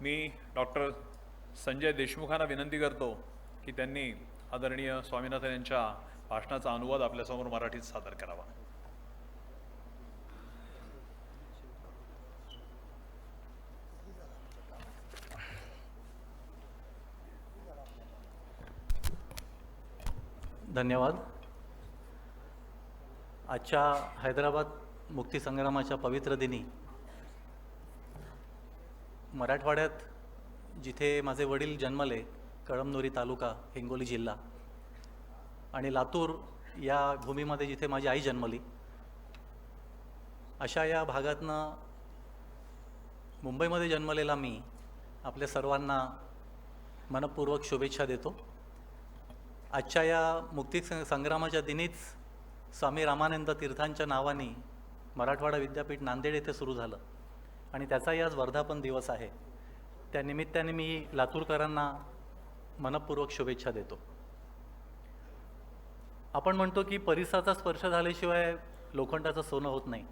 मी doctor Sanjay देशमुखांना विनंती करतो की त्यांनी आदरणीय स्वामीनाथन यांच्या भाषणाचा अनुवाद आपल्यासमोर मराठीत सादर करावा. धन्यवाद. आजच्या हैदराबाद मुक्तीसंग्रामाच्या पवित्र दिनी मराठवाड्यात जिथे माझे वडील जन्मले, कळमनुरी तालुका, हिंगोली जिल्हा, आणि लातूर या भूमीमध्ये जिथे माझी आई जन्मली, अशा या भागातनं मुंबईमध्ये जन्मलेला मी आपल्या सर्वांना मनपूर्वक शुभेच्छा देतो. आजच्या या मुक्ती संग्रामाच्या दिनीच स्वामी रामानंद तीर्थांच्या नावाने मराठवाडा विद्यापीठ नांदेड येथे सुरू झालं आणि त्याचाही आज वर्धापन दिवस आहे. त्या निमित्ताने मी लातूरकरांना मनपूर्वक शुभेच्छा देतो. आपण म्हणतो की परिसराचा स्पर्श झाल्याशिवाय लोखंडाचं सोनं होत नाही,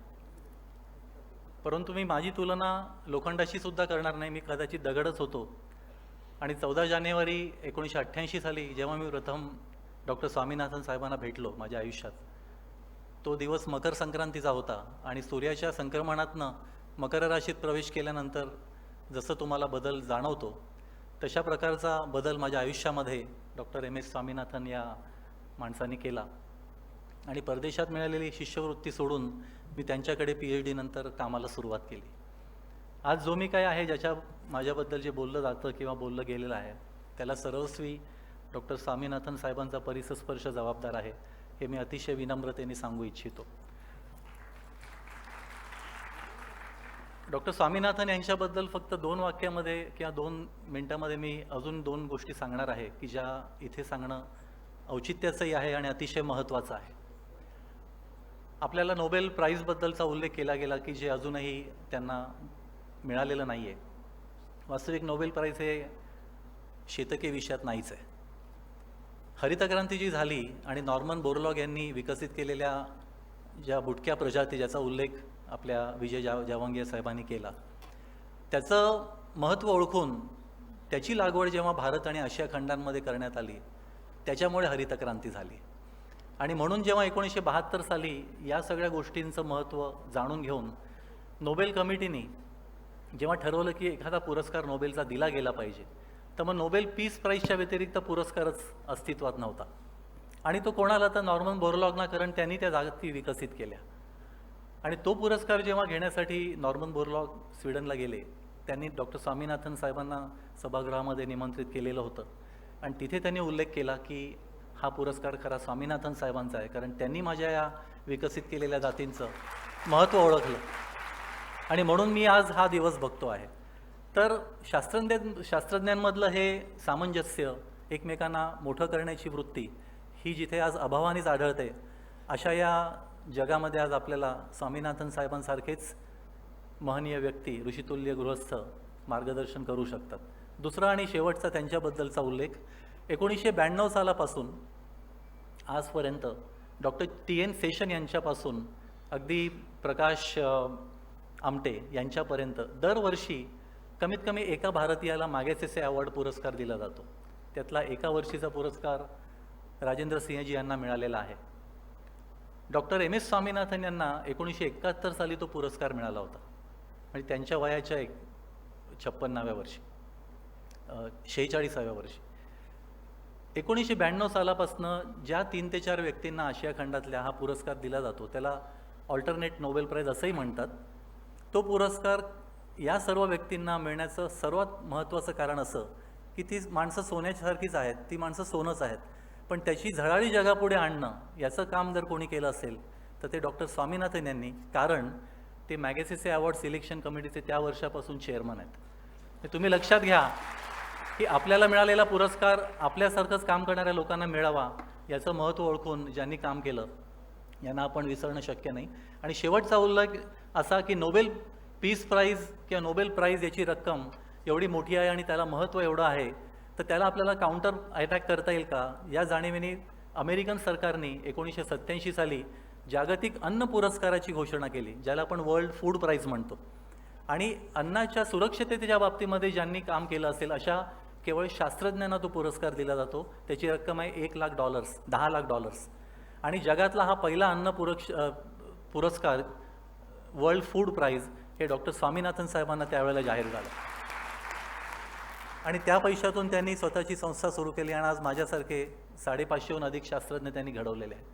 परंतु मी माझी तुलना लोखंडाशी सुद्धा करणार नाही. मी कदाचित दगडच होतो. आणि 14 जानेवारी 1988 साली जेव्हा मी प्रथम डॉक्टर स्वामीनाथन साहेबांना भेटलो माझ्या आयुष्यात, तो दिवस मकर संक्रांतीचा होता आणि सूर्याच्या संक्रमणातनं मकर राशीत प्रवेश केल्यानंतर जसं तुम्हाला बदल जाणवतो तशा प्रकारचा बदल माझ्या आयुष्यामध्ये डॉक्टर MS स्वामीनाथन या माणसांनी केला. आणि परदेशात मिळालेली शिष्यवृत्ती सोडून मी त्यांच्याकडे PhD नंतर कामाला सुरुवात केली. आज जो मी काय आहे, ज्याच्या माझ्याबद्दल जे बोललं जातं किंवा बोललं गेलेलं आहे, त्याला सर्वस्वी डॉक्टर स्वामीनाथन साहेबांचा परिसस्पर्श जबाबदार आहे, हे मी अतिशय विनम्रतेने सांगू इच्छितो. डॉक्टर स्वामीनाथन यांच्याबद्दल फक्त 2 वाक्यामध्ये किंवा 2 मिनिटामध्ये मी अजून 2 गोष्टी सांगणार आहे की ज्या इथे सांगणं औचित्याचंही आहे आणि अतिशय महत्त्वाचं आहे. आपल्याला नोबेल प्राईजबद्दलचा उल्लेख केला गेला की जे अजूनही त्यांना मिळालेलं नाही आहे. वास्तविक नोबेल प्राईज हे शेतकी विषयात नाहीच आहे. हरितक्रांती जी झाली आणि नॉर्मन बोरलॉग यांनी विकसित केलेल्या ज्या बुटक्या प्रजाती, ज्याचा उल्लेख आपल्या विजय जावंगे साहेबांनी केला, त्याचं महत्त्व ओळखून त्याची लागवड जेव्हा भारत आणि आशिया खंडांमध्ये करण्यात आली, त्याच्यामुळे हरितक्रांती झाली. आणि म्हणून जेव्हा 1972 साली या सगळ्या गोष्टींचं महत्त्व जाणून घेऊन नोबेल कमिटीने जेव्हा ठरवलं की एखादा पुरस्कार नोबेलचा दिला गेला पाहिजे, तर मग नोबेल पीस प्राईजच्या व्यतिरिक्त पुरस्कारच अस्तित्वात नव्हता. आणि तो कोणाला, तर नॉर्मन बोरलॉगना, कारण त्यांनी त्या जागती विकसित केल्या. आणि तो पुरस्कार जेव्हा घेण्यासाठी नॉर्मन बोरलॉग स्वीडनला गेले, त्यांनी डॉक्टर स्वामीनाथन साहेबांना सभागृहामध्ये निमंत्रित केलेलं होतं आणि तिथे त्यांनी उल्लेख केला की हा पुरस्कार खरा स्वामीनाथन साहेबांचा आहे, कारण त्यांनी माझ्या या विकसित केलेल्या जातींचं महत्त्व ओळखलं आणि म्हणून मी आज हा दिवस बघतो आहे. तर शास्त्रज्ञांमधलं हे सामंजस्य, एकमेकांना मोठं करण्याची वृत्ती, ही जिथे आज अभावानेच आढळते, अशा या जगामध्ये आज आपल्याला स्वामीनाथन साहेबांसारखेच महनीय व्यक्ती, ऋषितुल्य गृहस्थ मार्गदर्शन करू शकतात. दुसरा आणि शेवटचा त्यांच्याबद्दलचा उल्लेख, 1992 सालापासून आजपर्यंत डॉक्टर TN सेशन यांच्यापासून अगदी प्रकाश आमटे यांच्यापर्यंत दरवर्षी कमीत कमी एका भारतीयाला मागेसेसे अवॉर्ड पुरस्कार दिला जातो. त्यातला एका वर्षीचा पुरस्कार राजेंद्र सिंहजी यांना मिळालेला आहे. डॉक्टर MS स्वामीनाथन यांना 1971 साली तो पुरस्कार मिळाला होता म्हणजे त्यांच्या वयाच्या 56व्या वर्षी, 46व्या वर्षी. 1992 सालापासून ज्या 3 ते 4 व्यक्तींना आशिया खंडातल्या हा पुरस्कार दिला जातो, त्याला ऑल्टरनेट नोबेल प्राईज असंही म्हणतात. तो पुरस्कार या सर्व व्यक्तींना मिळण्याचं सर्वात महत्त्वाचं कारण असं की ती माणसं सोन्यासारखीच आहेत, ती माणसं सोनंच आहेत, पण त्याची झळाळी जगापुढे आणणं याचं काम जर कोणी केलं असेल तर ते डॉक्टर स्वामीनाथन यांनी, कारण ते मॅगेसेसे अवॉर्ड सिलेक्शन कमिटीचे त्या वर्षापासून चेअरमन आहेत. तुम्ही लक्षात घ्या की आपल्याला मिळालेला पुरस्कार आपल्यासारखंच काम करणाऱ्या लोकांना मिळावा, याचं महत्त्व ओळखून ज्यांनी काम केलं यांना आपण विसरणं शक्य नाही. आणि शेवटचा उल्लेख असा की नोबेल पीस प्राईज किंवा नोबेल प्राईज याची रक्कम एवढी मोठी आहे आणि त्याला महत्त्व एवढं आहे, तर त्याला आपल्याला काउंटर अटॅक करता येईल का, या जाणीवेने अमेरिकन सरकारने 1987 साली जागतिक अन्न पुरस्काराची घोषणा केली, ज्याला आपण वर्ल्ड फूड प्राईज म्हणतो. आणि अन्नाच्या सुरक्षिततेच्या बाबतीमध्ये ज्यांनी काम केलं असेल अशा केवळ शास्त्रज्ञांना तो पुरस्कार दिला जातो. त्याची रक्कम आहे $1,00,000 $10,00,000. आणि जगातला हा पहिला अन्न पुरस्कार वर्ल्ड फूड प्राईज हे डॉक्टर स्वामीनाथन साहेबांना त्यावेळेला जाहीर झालं. आणि त्या पैशातून त्यांनी स्वतःची संस्था सुरू केली आणि आज माझ्यासारखे 550हून अधिक शास्त्रज्ञ त्यांनी घडवलेले आहेत.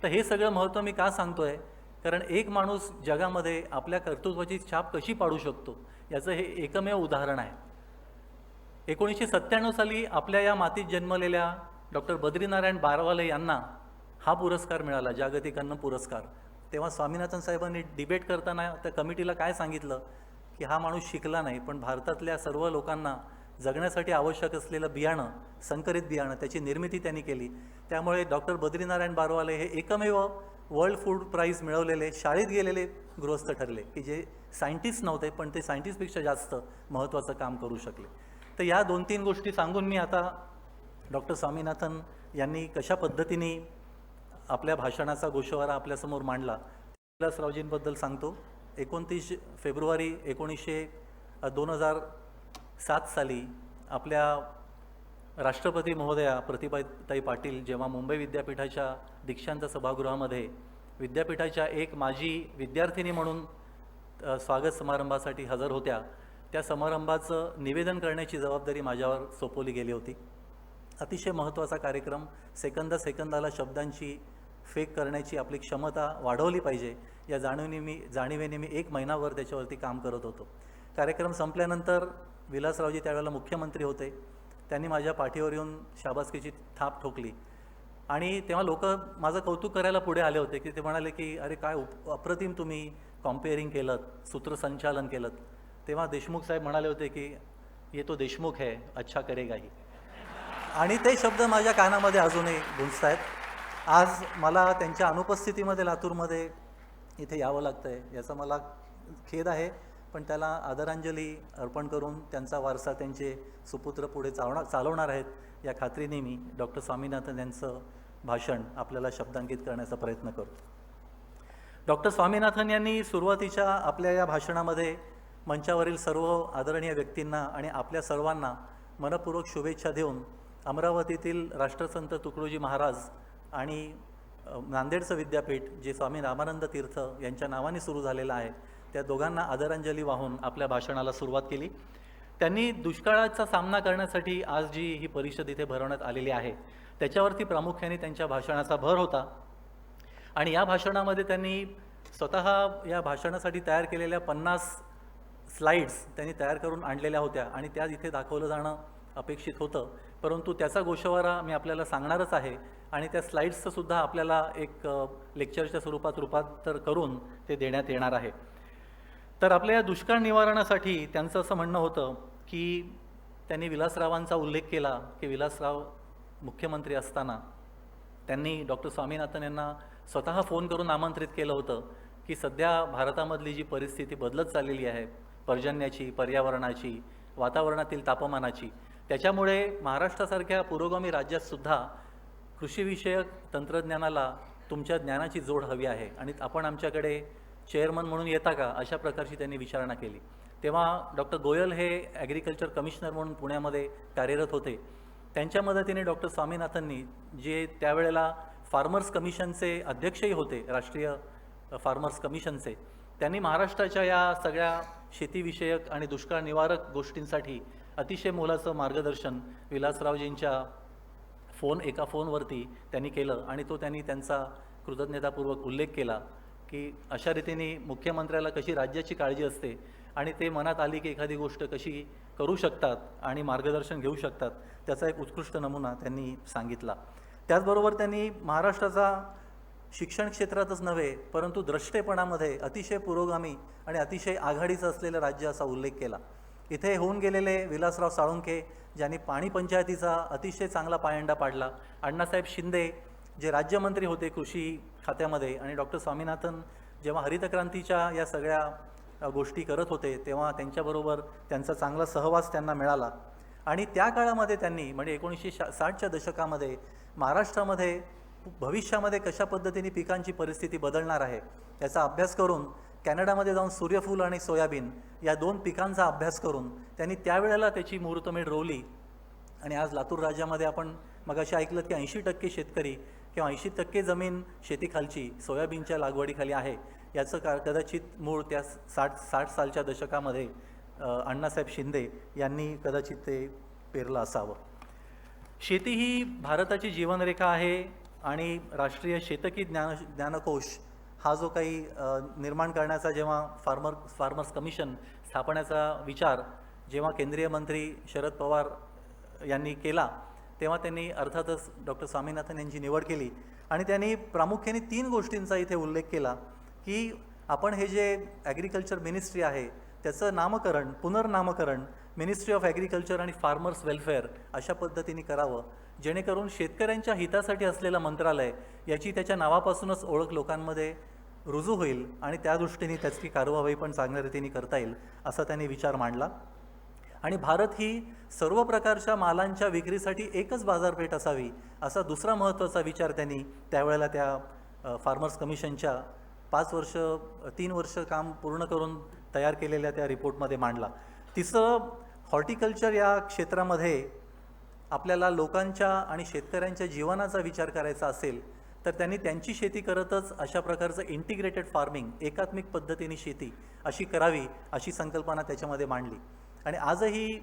तर हे सगळं महत्त्व मी का सांगतोय, कारण एक माणूस जगामध्ये आपल्या कर्तृत्वाची छाप कशी पाडू शकतो याचं हे एकमेव उदाहरण आहे. 1997 साली आपल्या या मातीत जन्मलेल्या डॉक्टर बद्रीनारायण बारवाले यांना हा पुरस्कार मिळाला, जागतिक अन्न पुरस्कार. तेव्हा स्वामीनाथन साहेबांनी डिबेट करताना त्या कमिटीला काय सांगितलं की हा माणूस शिकला नाही, पण भारतातल्या सर्व लोकांना जगण्यासाठी आवश्यक असलेलं बियाणं, संकरित बियाणं, त्याची निर्मिती त्यांनी केली. त्यामुळे डॉक्टर बद्रीनारायण बारवाले हे एकमेव वर्ल्ड फूड प्राईज मिळवलेले शाळेत गेलेले गृहस्थ ठरले की जे सायंटिस्ट नव्हते पण ते सायंटिस्टपेक्षा जास्त महत्त्वाचं काम करू शकले. तर या 2-3 गोष्टी सांगून मी आता डॉक्टर स्वामीनाथन यांनी कशा पद्धतीने आपल्या भाषणाचा गोषवारा आपल्यासमोर मांडला विलासरावजींबद्दल सांगतो. 29 फेब्रुवारी 2007 साली आपल्या राष्ट्रपती महोदया प्रतिभाताई पाटील जेव्हा मुंबई विद्यापीठाच्या दीक्षांत सभागृहामध्ये विद्यापीठाच्या एक माजी विद्यार्थिनी म्हणून स्वागत समारंभासाठी हजर होत्या, त्या समारंभाचं निवेदन करण्याची जबाबदारी माझ्यावर सोपवली गेली होती. अतिशय महत्त्वाचा कार्यक्रम, सेकंदाला शब्दांची फेक करण्याची आपली क्षमता वाढवली पाहिजे या जाणीवेने मी 1 महिनाभर त्याच्यावरती काम करत होतो. कार्यक्रम संपल्यानंतर विलासरावजी त्यावेळेला मुख्यमंत्री होते. त्यांनी माझ्या पाठीवर येऊन शाबासकीची थाप ठोकली आणि तेव्हा लोक माझं कौतुक करायला पुढे आले होते की ते म्हणाले की अरे काय अप्रतिम तुम्ही कॉम्पेअरिंग केलं, सूत्रसंचालन केलं. तेव्हा देशमुख साहेब म्हणाले होते की ये तो देशमुख है, अच्छा करेगा ही. आणि ते शब्द माझ्या कानामध्ये अजूनही गुंजत आहेत. आज मला त्यांच्या अनुपस्थितीमध्ये लातूरमध्ये इथे यावं लागतं आहे, याचा मला खेद आहे, पण त्याला आदरांजली अर्पण करून त्यांचा वारसा त्यांचे सुपुत्र पुढे चालवणार आहेत या खात्रीने मी डॉक्टर स्वामीनाथन यांचं भाषण आपल्याला शब्दांकित करण्याचा प्रयत्न करतो. डॉक्टर स्वामीनाथन यांनी सुरुवातीच्या आपल्या या भाषणामध्ये मंचावरील सर्व आदरणीय व्यक्तींना आणि आपल्या सर्वांना मनपूर्वक शुभेच्छा देऊन अमरावतीतील राष्ट्रसंत तुकडोजी महाराज आणि नांदेडचं विद्यापीठ जे स्वामी रामानंद तीर्थ यांच्या नावाने सुरू झालेलं आहे त्या दोघांना आदरांजली वाहून आपल्या भाषणाला सुरुवात केली. त्यांनी दुष्काळाचा सामना करण्यासाठी आज जी ही परिषद इथे भरवण्यात आलेली आहे त्याच्यावरती प्रामुख्याने त्यांच्या भाषणाचा भर होता. आणि या भाषणामध्ये त्यांनी स्वतः या भाषणासाठी तयार केलेल्या 50 स्लाइड्स त्यांनी तयार करून आणलेल्या होत्या आणि त्या इथे दाखवलं जाणं अपेक्षित होतं, परंतु त्याचा गोषवारा मी आपल्याला सांगणारच आहे आणि त्या स्लाइड्सचं सुद्धा आपल्याला एक लेक्चरच्या स्वरूपात रूपांतर करून ते देण्यात येणार आहे. तर आपल्या या दुष्काळ निवारणासाठी त्यांचं असं म्हणणं होतं की त्यांनी विलासरावांचा उल्लेख केला की विलासराव मुख्यमंत्री असताना त्यांनी डॉक्टर स्वामीनाथन यांना स्वतः फोन करून आमंत्रित केलं होतं की सध्या भारतामधली जी परिस्थिती बदलत चाललेली आहे, पर्जन्याची, पर्यावरणाची, वातावरणातील तापमानाची, त्याच्यामुळे महाराष्ट्रासारख्या पुरोगामी राज्यातसुद्धा कृषीविषयक तंत्रज्ञानाला तुमच्या ज्ञानाची जोड हवी आहे आणि आपण आमच्याकडे चेअरमन म्हणून येता का, अशा प्रकारची त्यांनी विचारणा केली. तेव्हा डॉक्टर गोयल हे ॲग्रिकल्चर कमिशनर म्हणून पुण्यामध्ये कार्यरत होते. त्यांच्या मदतीने डॉक्टर स्वामीनाथननी जे त्यावेळेला फार्मर्स कमिशनचे अध्यक्षही होते, राष्ट्रीय फार्मर्स कमिशनचे, त्यांनी महाराष्ट्राच्या या सगळ्या शेतीविषयक आणि दुष्काळ निवारक गोष्टींसाठी अतिशय मोलाचं मार्गदर्शन विलासरावजींच्या एका फोनवरती त्यांनी केलं आणि तो त्यांनी त्यांचा कृतज्ञतापूर्वक उल्लेख केला की अशा रीतीने मुख्यमंत्र्याला कशी राज्याची काळजी असते आणि ते मनात आली की एखादी गोष्ट कशी करू शकतात आणि मार्गदर्शन घेऊ शकतात, त्याचा एक उत्कृष्ट नमुना त्यांनी सांगितला. त्याचबरोबर त्यांनी महाराष्ट्राचा शिक्षण क्षेत्रातच नव्हे परंतु द्रष्टेपणामध्ये अतिशय पुरोगामी आणि अतिशय आघाडीचं असलेलं राज्य असा उल्लेख केला. इथे होऊन गेलेले विलासराव साळुंखे ज्यांनी पाणी पंचायतीचा अतिशय चांगला पायंडा पाडला, अण्णासाहेब शिंदे जे राज्यमंत्री होते कृषी खात्यामध्ये आणि डॉक्टर स्वामीनाथन जेव्हा हरितक्रांतीच्या या सगळ्या गोष्टी करत होते तेव्हा त्यांच्याबरोबर त्यांचा चांगला सहवास त्यांना मिळाला. आणि त्या काळामध्ये त्यांनी म्हणजे 1960च्या दशकामध्ये महाराष्ट्रामध्ये भविष्यामध्ये कशा पद्धतीने पिकांची परिस्थिती बदलणार आहे याचा अभ्यास करून कॅनडामध्ये जाऊन सूर्यफूल आणि सोयाबीन या 2 पिकांचा अभ्यास करून त्यांनी त्यावेळेला त्याची मुहूर्तमेढ रोवली. आणि आज लातूर राज्यामध्ये आपण मगाशी ऐकलं की 80% शेतकरी किंवा 80% जमीन शेतीखालची सोयाबीनच्या लागवडीखाली आहे. याचं कदाचित मूळ त्या 60 सालच्या दशकामध्ये अण्णासाहेब शिंदे यांनी कदाचित ते पेरलं असावं. शेती ही भारताची जीवनरेखा आहे आणि राष्ट्रीय शेतकी ज्ञानकोश हा जो काही निर्माण करण्याचा जेव्हा फार्मर्स कमिशन स्थापण्याचा विचार जेव्हा केंद्रीय मंत्री शरद पवार यांनी केला, तेव्हा त्यांनी अर्थातच डॉक्टर स्वामीनाथन यांची निवड केली आणि त्यांनी प्रामुख्याने 3 गोष्टींचा इथे उल्लेख केला की आपण हे जे ॲग्रिकल्चर मिनिस्ट्री आहे त्याचं पुनर्नामकरण मिनिस्ट्री ऑफ ॲग्रिकल्चर आणि फार्मर्स वेलफेअर अशा पद्धतीने करावं, जेणेकरून शेतकऱ्यांच्या हितासाठी असलेलं मंत्रालय याची त्याच्या नावापासूनच ओळख लोकांमध्ये रुजू होईल आणि त्या दृष्टीने त्याची कार्यवाही पण चांगल्या रीतीने करता येईल असा त्यांनी विचार मांडला. आणि भारत ही सर्व प्रकारच्या मालांच्या विक्रीसाठी एकच बाजारपेठ असावी असा दुसरा महत्त्वाचा विचार त्यांनी त्यावेळेला त्या फार्मर्स कमिशनच्या 3 वर्ष काम पूर्ण करून तयार केलेल्या त्या रिपोर्टमध्ये मांडला. तिसरं, हॉर्टिकल्चर या क्षेत्रामध्ये आपल्याला लोकांच्या आणि शेतकऱ्यांच्या जीवनाचा विचार करायचा असेल तर त्यांनी त्यांची शेती करतच अशा प्रकारचं इंटिग्रेटेड फार्मिंग, एकात्मिक पद्धतीने शेती अशी करावी अशी संकल्पना त्याच्यामध्ये मांडली. आणि आजही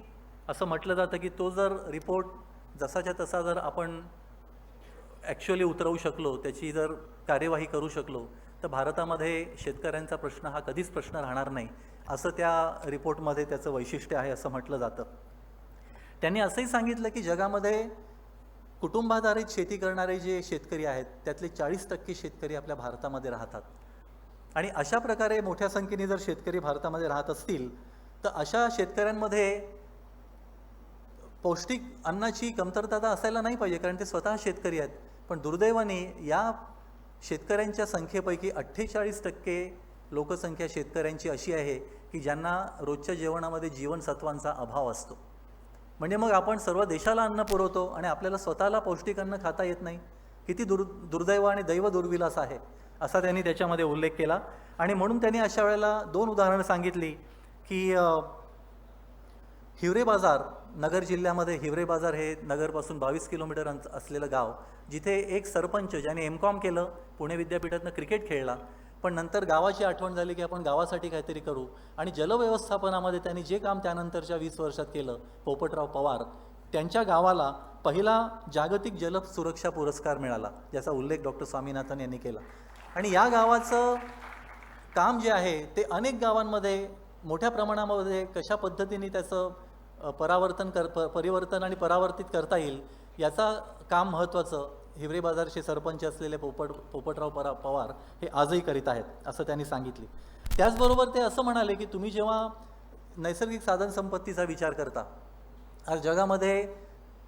असं म्हटलं जातं की तो जर रिपोर्ट जसाच्या तसा जर आपण ॲक्च्युअली उतरवू शकलो, त्याची जर कार्यवाही करू शकलो तर भारतामध्ये शेतकऱ्यांचा प्रश्न हा कधीच प्रश्न राहणार नाही असं त्या रिपोर्टमध्ये त्याचं वैशिष्ट्य आहे असं म्हटलं जातं. त्यांनी असंही सांगितलं की जगामध्ये कुटुंबाधारित शेती करणारे जे शेतकरी आहेत त्यातले 40% शेतकरी आपल्या भारतामध्ये राहतात. आणि अशा प्रकारे मोठ्या संख्येने जर शेतकरी भारतामध्ये राहत असतील तर अशा शेतकऱ्यांमध्ये पौष्टिक अन्नाची कमतरता असायला नाही पाहिजे, कारण ते स्वतः शेतकरी आहेत. पण दुर्दैवाने या शेतकऱ्यांच्या संख्येपैकी 48% लोकसंख्या शेतकऱ्यांची अशी आहे की ज्यांना रोजच्या जेवणामध्ये जीवनसत्वांचा अभाव असतो. म्हणजे मग आपण सर्व देशाला अन्न पुरवतो आणि आपल्याला स्वतःला पौष्टिक अन्न खाता येत नाही. किती दुर्दैव आणि दैव दुर्विलास आहे असा त्यांनी त्याच्यामध्ये उल्लेख केला. आणि म्हणून त्यांनी अशा वेळेला 2 उदाहरणं सांगितली की हिवरे बाजार, नगर जिल्ह्यामध्ये हिवरे बाजार हे नगरपासून 22 किलोमीटर असलेलं गाव, जिथे एक सरपंच ज्याने M.Com केलं, पुणे विद्यापीठातनं क्रिकेट खेळला, पण नंतर गावाची आठवण झाली की आपण गावासाठी काहीतरी करू आणि जलव्यवस्थापनामध्ये त्यांनी जे काम त्यानंतरच्या 20 वर्षात केलं, पोपटराव पवार, त्यांच्या गावाला पहिला जागतिक जल सुरक्षा पुरस्कार मिळाला, ज्याचा उल्लेख डॉक्टर स्वामीनाथन यांनी केला. आणि या गावाचं काम जे आहे ते अनेक गावांमध्ये मोठ्या प्रमाणामध्ये कशा पद्धतीने त्याचं परिवर्तन आणि परावर्तित करता येईल याचा काम महत्त्वाचं हिवरे बाजारचे सरपंच असलेले पोपटराव पवार हे आजही करीत आहेत असं त्यांनी सांगितले. त्याचबरोबर ते असं म्हणाले की तुम्ही जेव्हा नैसर्गिक साधनसंपत्तीचा विचार करता, आज जगामध्ये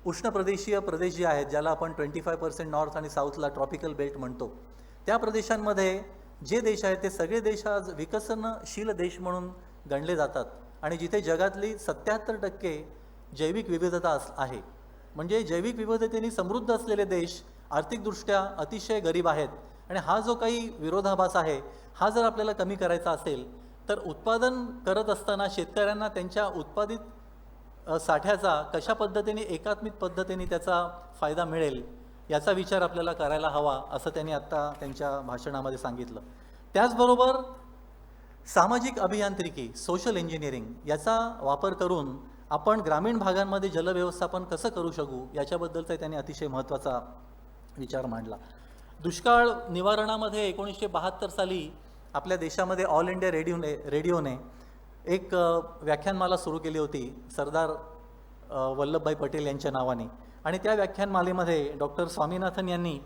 उष्णप्रदेशीय प्रदेश जे आहेत ज्याला आपण 25% नॉर्थ आणि साऊथला ट्रॉपिकल बेल्ट म्हणतो, त्या प्रदेशांमध्ये जे देश आहेत ते सगळे देश आज विकसनशील देश म्हणून गणले जातात आणि जिथे जगातली 77% जैविक विविधता आहे. म्हणजे जैविक विविधतेने समृद्ध असलेले देश आर्थिकदृष्ट्या अतिशय गरीब आहेत. आणि हा जो काही विरोधाभास आहे हा जर आपल्याला कमी करायचा असेल तर उत्पादन करत असताना शेतकऱ्यांना त्यांच्या उत्पादित साठ्याचा कशा पद्धतीने एकात्मिक पद्धतीने त्याचा फायदा मिळेल याचा विचार आपल्याला करायला हवा असं त्यांनी आत्ता त्यांच्या भाषणामध्ये सांगितलं. त्याचबरोबर सामाजिक अभियांत्रिकी, सोशल इंजिनिअरिंग याचा वापर करून आपण ग्रामीण भागांमध्ये जलव्यवस्थापन कसं करू शकू याच्याबद्दलचा त्यांनी अतिशय महत्त्वाचा विचार मांडला. दुष्काळ निवारणामध्ये 1972 साली आपल्या देशामध्ये ऑल इंडिया रेडिओने एक व्याख्यानमाला सुरू केली होती सरदार वल्लभभाई पटेल यांच्या नावाने. आणि त्या व्याख्यानमालेमध्ये डॉक्टर स्वामीनाथन यांनी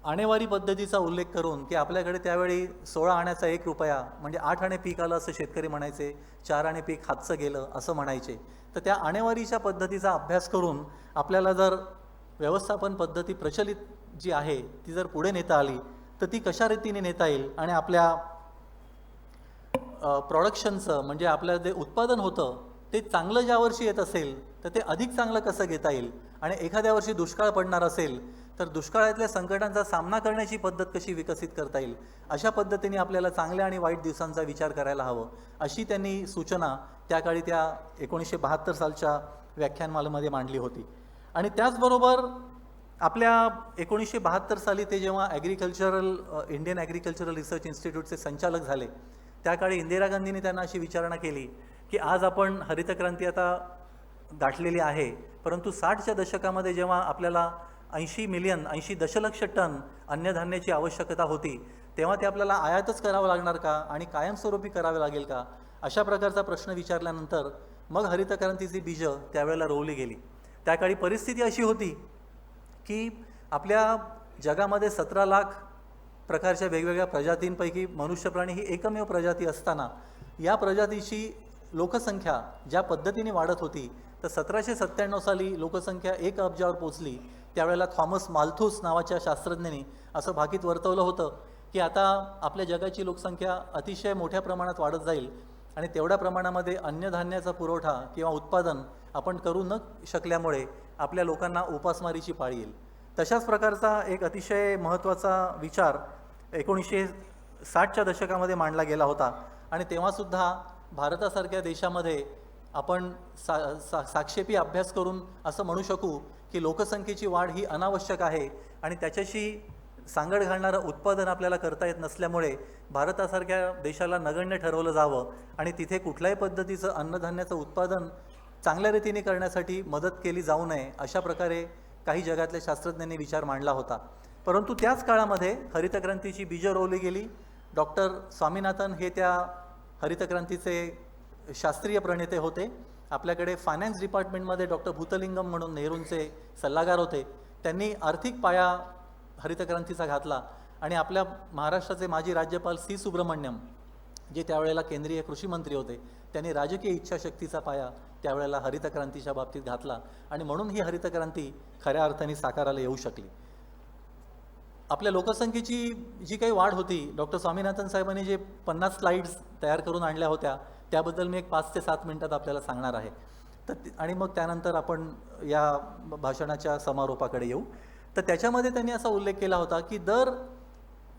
आणेवारी पद्धतीचा उल्लेख करून की आपल्याकडे त्यावेळी 16 आण्याचा 1 रुपया म्हणजे 8 आणे पीक आलं असं शेतकरी म्हणायचे, 4 आणे पीक हातचं गेलं असं म्हणायचे. तर त्या आणेवारीच्या पद्धतीचा अभ्यास करून आपल्याला जर व्यवस्थापन पद्धती प्रचलित जी आहे ती जर पुढे नेता आली तर ती कशा रीतीने नेता येईल आणि आपल्या प्रोडक्शनचं म्हणजे आपलं जे उत्पादन होतं ते चांगलं ज्या वर्षी येत असेल तर ते अधिक चांगलं कसं घेता येईल, आणि एखाद्या वर्षी दुष्काळ पडणार असेल तर दुष्काळातल्या संकटांचा सामना करण्याची पद्धत कशी विकसित करता येईल, अशा पद्धतीने आपल्याला चांगल्या आणि वाईट दिवसांचा विचार करायला हवं, अशी त्यांनी सूचना त्या काळी त्या 1972 सालच्या व्याख्यानमालेमध्ये मांडली होती. आणि त्याचबरोबर आपल्या 1972 साली ते जेव्हा इंडियन ॲग्रिकल्चरल रिसर्च इन्स्टिट्यूटचे संचालक झाले, त्या काळी इंदिरा गांधींनी त्यांना अशी विचारणा केली की आज आपण हरितक्रांती आता गाठलेली आहे, परंतु 60च्या दशकामध्ये जेव्हा आपल्याला 80 दशलक्ष टन अन्नधान्याची आवश्यकता होती, तेव्हा ते आपल्याला आयातच करावं लागणार का आणि कायमस्वरूपी करावे लागेल का, अशा प्रकारचा प्रश्न विचारल्यानंतर मग हरितक्रांतीची बीजं त्यावेळेला रोवली गेली. त्या काळी परिस्थिती अशी होती की आपल्या जगामध्ये 17 लाख प्रकारच्या वेगवेगळ्या प्रजातींपैकी मनुष्य प्राणी ही एकमेव प्रजाती असताना या प्रजातीची लोकसंख्या ज्या पद्धतीने वाढत होती, तर 1797 साली लोकसंख्या 1 अब्जावर पोचली. त्यावेळेला थॉमस माल्थूस नावाच्या शास्त्रज्ञांनी असं भाकीत वर्तवलं होतं की आता आपल्या जगाची लोकसंख्या अतिशय मोठ्या प्रमाणात वाढत जाईल आणि तेवढ्या प्रमाणामध्ये अन्नधान्याचा पुरवठा किंवा उत्पादन आपण करू न शकल्यामुळे आपल्या लोकांना उपासमारीची पाळी येईल. तशाच प्रकारचा एक अतिशय महत्त्वाचा विचार 1960च्या दशकामध्ये मांडला गेला होता. आणि तेव्हासुद्धा भारतासारख्या देशामध्ये आपण साक्षेपी अभ्यास करून असं म्हणू शकू की लोकसंख्येची वाढ ही अनावश्यक आहे आणि त्याच्याशी सांगड घालणारं उत्पादन आपल्याला करता येत नसल्यामुळे भारतासारख्या देशाला नगण्य ठरवलं जावं आणि तिथे कुठल्याही पद्धतीचं अन्नधान्याचं उत्पादन चांगल्या रीतीने करण्यासाठी मदत केली जाऊ नये, अशा प्रकारे काही जगातल्या शास्त्रज्ञांनी विचार मांडला होता. परंतु त्याच काळामध्ये हरितक्रांतीची बीजं रोवली गेली. डॉक्टर स्वामीनाथन हे त्या हरितक्रांतीचे शास्त्रीय प्रणेते होते. आपल्याकडे फायनान्स डिपार्टमेंटमध्ये डॉक्टर भूतलिंगम म्हणून नेहरूंचे सल्लागार होते. त्यांनी आर्थिक पाया हरितक्रांतीचा घातला आणि आपल्या महाराष्ट्राचे माजी राज्यपाल सी सुब्रमण्यम, जे त्यावेळेला केंद्रीय कृषी मंत्री होते, त्यांनी राजकीय इच्छाशक्तीचा पाया त्यावेळेला हरितक्रांतीच्या बाबतीत घातला आणि म्हणून ही हरितक्रांती खऱ्या अर्थाने साकाराला येऊ शकली. आपल्या लोकसंख्येची जी काही वाढ होती, डॉक्टर स्वामीनाथन साहेबांनी जे 50 स्लाईड्स तयार करून आणल्या होत्या त्याबद्दल मी एक 5 ते 7 मिनिटात आपल्याला सांगणार आहे. आणि मग त्यानंतर आपण या भाषणाच्या समारोपाकडे येऊ. तर त्याच्यामध्ये त्यांनी असा उल्लेख केला होता की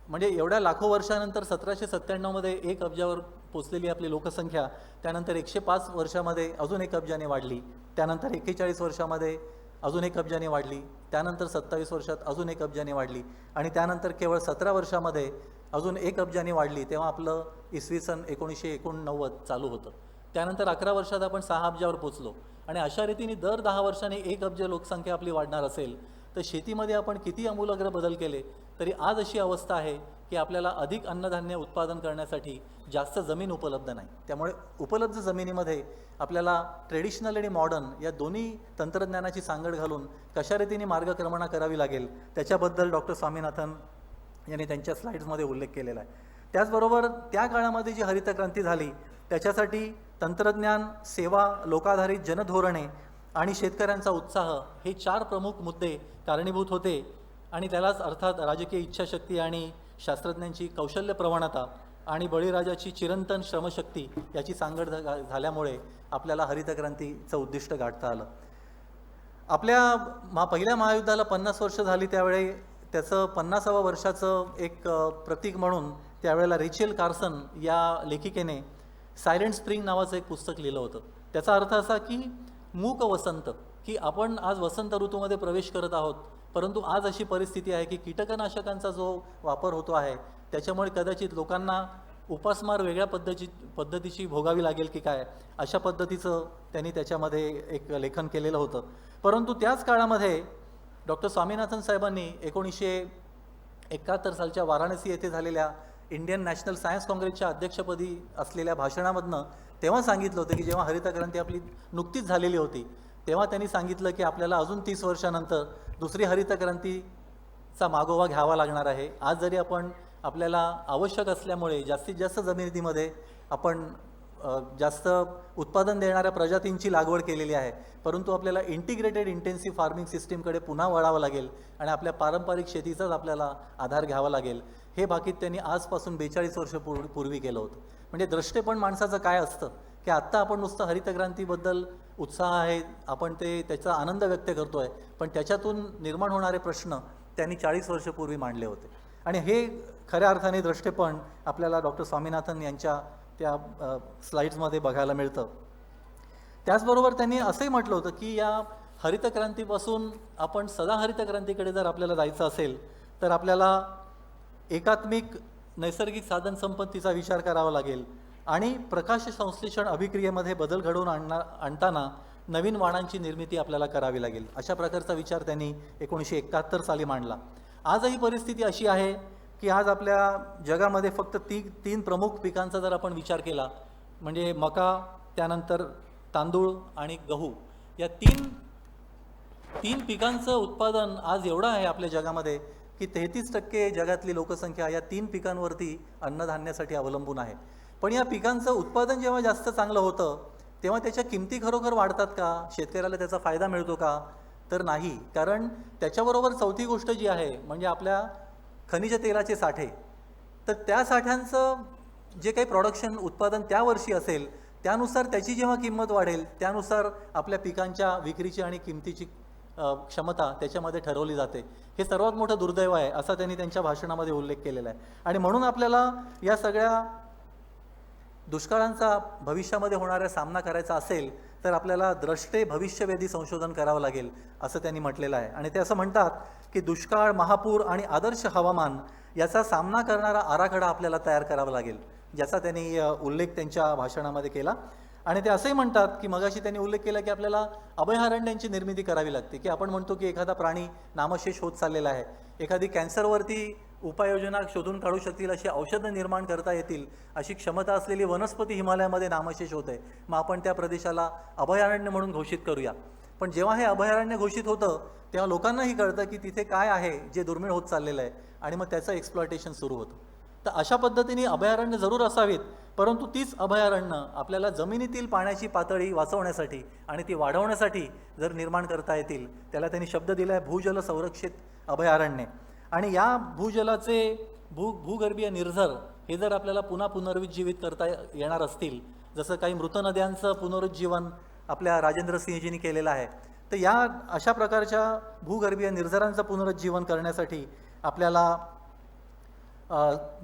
म्हणजे एवढ्या लाखो वर्षानंतर 1797मध्ये 1 अब्जावर पोचलेली आपली लोकसंख्या त्यानंतर 105 वर्षामध्ये अजून 1 अब्जाने वाढली, त्यानंतर 41 वर्षामध्ये अजून 1 अब्जाने वाढली, त्यानंतर 27 वर्षात अजून 1 अब्जाने वाढली आणि त्यानंतर केवळ 17 वर्षामध्ये अजून 1 अब्जाने वाढली. तेव्हा आपलं इसवी सन 1989 चालू होतं. त्यानंतर 11 वर्षात आपण 6 अब्जावर पोचलो आणि अशा रीतीने दर 10 वर्षांनी 1 अब्ज लोकसंख्या आपली वाढणार असेल तर शेतीमध्ये आपण किती आमूलाग्र बदल केले तरी आज अशी अवस्था आहे की आपल्याला अधिक अन्नधान्य उत्पादन करण्यासाठी जास्त जमीन उपलब्ध नाही. त्यामुळे उपलब्ध जमिनीमध्ये आपल्याला ट्रेडिशनल आणि मॉडर्न या दोन्ही तंत्रज्ञानाची सांगड घालून कशा रीतीने मार्गक्रमणा करावी लागेल त्याच्याबद्दल डॉक्टर स्वामीनाथन यांनी त्यांच्या स्लाईड्समध्ये उल्लेख केलेला आहे. त्याचबरोबर त्या काळामध्ये जी हरितक्रांती झाली त्याच्यासाठी तंत्रज्ञान, सेवा, लोकाधारित जनधोरणे आणि शेतकऱ्यांचा उत्साह हे 4 प्रमुख मुद्दे कारणीभूत होते आणि त्यालाच अर्थात राजकीय इच्छाशक्ती आणि शास्त्रज्ञांची कौशल्य प्रवणता आणि बळीराजाची चिरंतन श्रमशक्ती याची सांगड झाल्यामुळे आपल्याला हरितक्रांतीचं उद्दिष्ट गाठता आलं. आपल्या पहिल्या महायुद्धाला 50 वर्ष झाली, त्यावेळी त्याचं 50व्या वर्षाचं एक प्रतीक म्हणून त्यावेळेला रेचेल कार्सन या लेखिकेने सायलेंट स्प्रिंग नावाचं एक पुस्तक लिहिलं होतं. त्याचा अर्थ असा की मूक वसंत, की आपण आज वसंत ऋतूमध्ये प्रवेश करत आहोत, परंतु आज अशी परिस्थिती आहे की कीटकनाशकांचा जो वापर होतो आहे त्याच्यामुळे कदाचित लोकांना उपासमार वेगळ्या पद्धतीची भोगावी लागेल की काय, अशा पद्धतीचं त्यांनी त्याच्यामध्ये एक लेखन केलेलं होतं. परंतु त्याच काळामध्ये डॉक्टर स्वामीनाथन साहेबांनी 1971 सालच्या वाराणसी येथे झालेल्या इंडियन नॅशनल सायन्स काँग्रेसच्या अध्यक्षपदी असलेल्या भाषणामधनं तेव्हा सांगितलं होतं की जेव्हा हरितक्रांती आपली नुकतीच झालेली होती तेव्हा त्यांनी सांगितलं की आपल्याला अजून 30 वर्षानंतर दुसरी हरितक्रांतीचा मागोवा घ्यावा लागणार आहे. आज जरी आपल्याला आवश्यक असल्यामुळे जास्तीत जास्त जमिनीमध्ये आपण जास्त उत्पादन देणाऱ्या प्रजातींची लागवड केलेली आहे, परंतु आपल्याला इंटिग्रेटेड इंटेन्सिव्ह फार्मिंग सिस्टीमकडे पुन्हा वळावं लागेल आणि आपल्या पारंपरिक शेतीचाच आपल्याला आधार घ्यावा लागेल. हे भाकीत त्यांनी आजपासून 42 वर्ष पूर्वी केलं होतं. म्हणजे द्रष्टेपण माणसाचं काय असतं की आत्ता आपण नुसतं हरितक्रांतीबद्दल उत्साह आहे, आपण त्याचा आनंद व्यक्त करतोय, पण त्याच्यातून निर्माण होणारे प्रश्न त्यांनी 40 वर्षपूर्वी मांडले होते. आणि हे खऱ्या अर्थाने द्रष्टेपण आपल्याला डॉक्टर स्वामीनाथन यांच्या त्या स्लाईड्समध्ये बघायला मिळतं. त्याचबरोबर त्यांनी असंही म्हटलं होतं की या हरितक्रांतीपासून आपण सदा हरितक्रांतीकडे जर आपल्याला जायचं असेल तर आपल्याला एकात्मिक नैसर्गिक साधनसंपत्तीचा विचार करावा लागेल आणि प्रकाश संश्लेषण अभिक्रियेमध्ये बदल घडवून आणताना नवीन वाणांची निर्मिती आपल्याला करावी लागेल. अशा प्रकारचा विचार त्यांनी 1971 साली मांडला. आजही परिस्थिती अशी आहे की आज आपल्या जगामध्ये फक्त तीन प्रमुख पिकांचा जर आपण विचार केला, म्हणजे मका, त्यानंतर तांदूळ आणि गहू, या तीन पिकांचं उत्पादन आज एवढं आहे आपल्या जगामध्ये की 33% जगातली लोकसंख्या या 3 पिकांवरती अन्नधान्यासाठी अवलंबून आहे. पण या पिकांचं उत्पादन जेव्हा जास्त चांगलं होतं तेव्हा त्याच्या किमती खरोखर वाढतात का? शेतकऱ्याला त्याचा फायदा मिळतो का? तर नाही. कारण त्याच्याबरोबर चौथी गोष्ट जी आहे म्हणजे आपल्या खनिज तेलाचे साठे, तर त्या साठ्यांचं जे काही प्रोडक्शन उत्पादन त्या वर्षी असेल त्यानुसार त्याची जेव्हा किंमत वाढेल त्यानुसार आपल्या पिकांच्या विक्रीची आणि किमतीची क्षमता त्याच्यामध्ये ठरवली जाते. हे सर्वात मोठं दुर्दैव आहे असा त्यांनी त्यांच्या भाषणामध्ये उल्लेख केलेला आहे. आणि म्हणून आपल्याला या सगळ्या दुष्काळांचा भविष्यामध्ये होणारा सामना करायचा असेल तर आपल्याला द्रष्टे भविष्यवेधी संशोधन करावं लागेल असं त्यांनी म्हटलेलं आहे. आणि ते असं म्हणतात की दुष्काळ, महापूर आणि आदर्श हवामान याचा सामना करणारा आराखडा आपल्याला तयार करावा लागेल, ज्याचा त्यांनी उल्लेख त्यांच्या भाषणामध्ये केला. आणि ते असंही म्हणतात की मगाशी त्यांनी उल्लेख केला की आपल्याला अभयारण्यांची निर्मिती करावी लागते. की आपण म्हणतो की एखादा प्राणी नामशेष होत चाललेला आहे, एखादी कॅन्सरवरती उपाययोजना शोधून काढू शकतील अशी औषधं निर्माण करता येतील अशी क्षमता असलेली वनस्पती हिमालयामध्ये नामशेष होत आहे, मग आपण त्या प्रदेशाला अभयारण्य म्हणून घोषित करूया. पण जेव्हा हे अभयारण्य घोषित होतं तेव्हा लोकांनाही कळतं की तिथे काय आहे जे दुर्मिळ होत चाललेलं आहे आणि मग त्याचं एक्सप्लॉयटेशन सुरू होतं. तर अशा पद्धतीने अभयारण्य जरूर असावीत, परंतु तीच अभयारण्य आपल्याला जमिनीतील पाण्याची पातळी वाचवण्यासाठी आणि ती वाढवण्यासाठी जर निर्माण करता येतील, त्याला त्यांनी शब्द दिला आहे भूजल संरक्षित अभयारण्ये. आणि या भूजलाचे भूगर्भीय निर्झर हे जर आपल्याला पुन्हा पुनर्जीवित करता येणार असतील, जसं काही मृत नद्यांचं पुनरुज्जीवन आपल्या राजेंद्र सिंहजींनी केलेलं आहे, तर या अशा प्रकारच्या भूगर्भीय निर्झरांचं पुनरुज्जीवन करण्यासाठी आपल्याला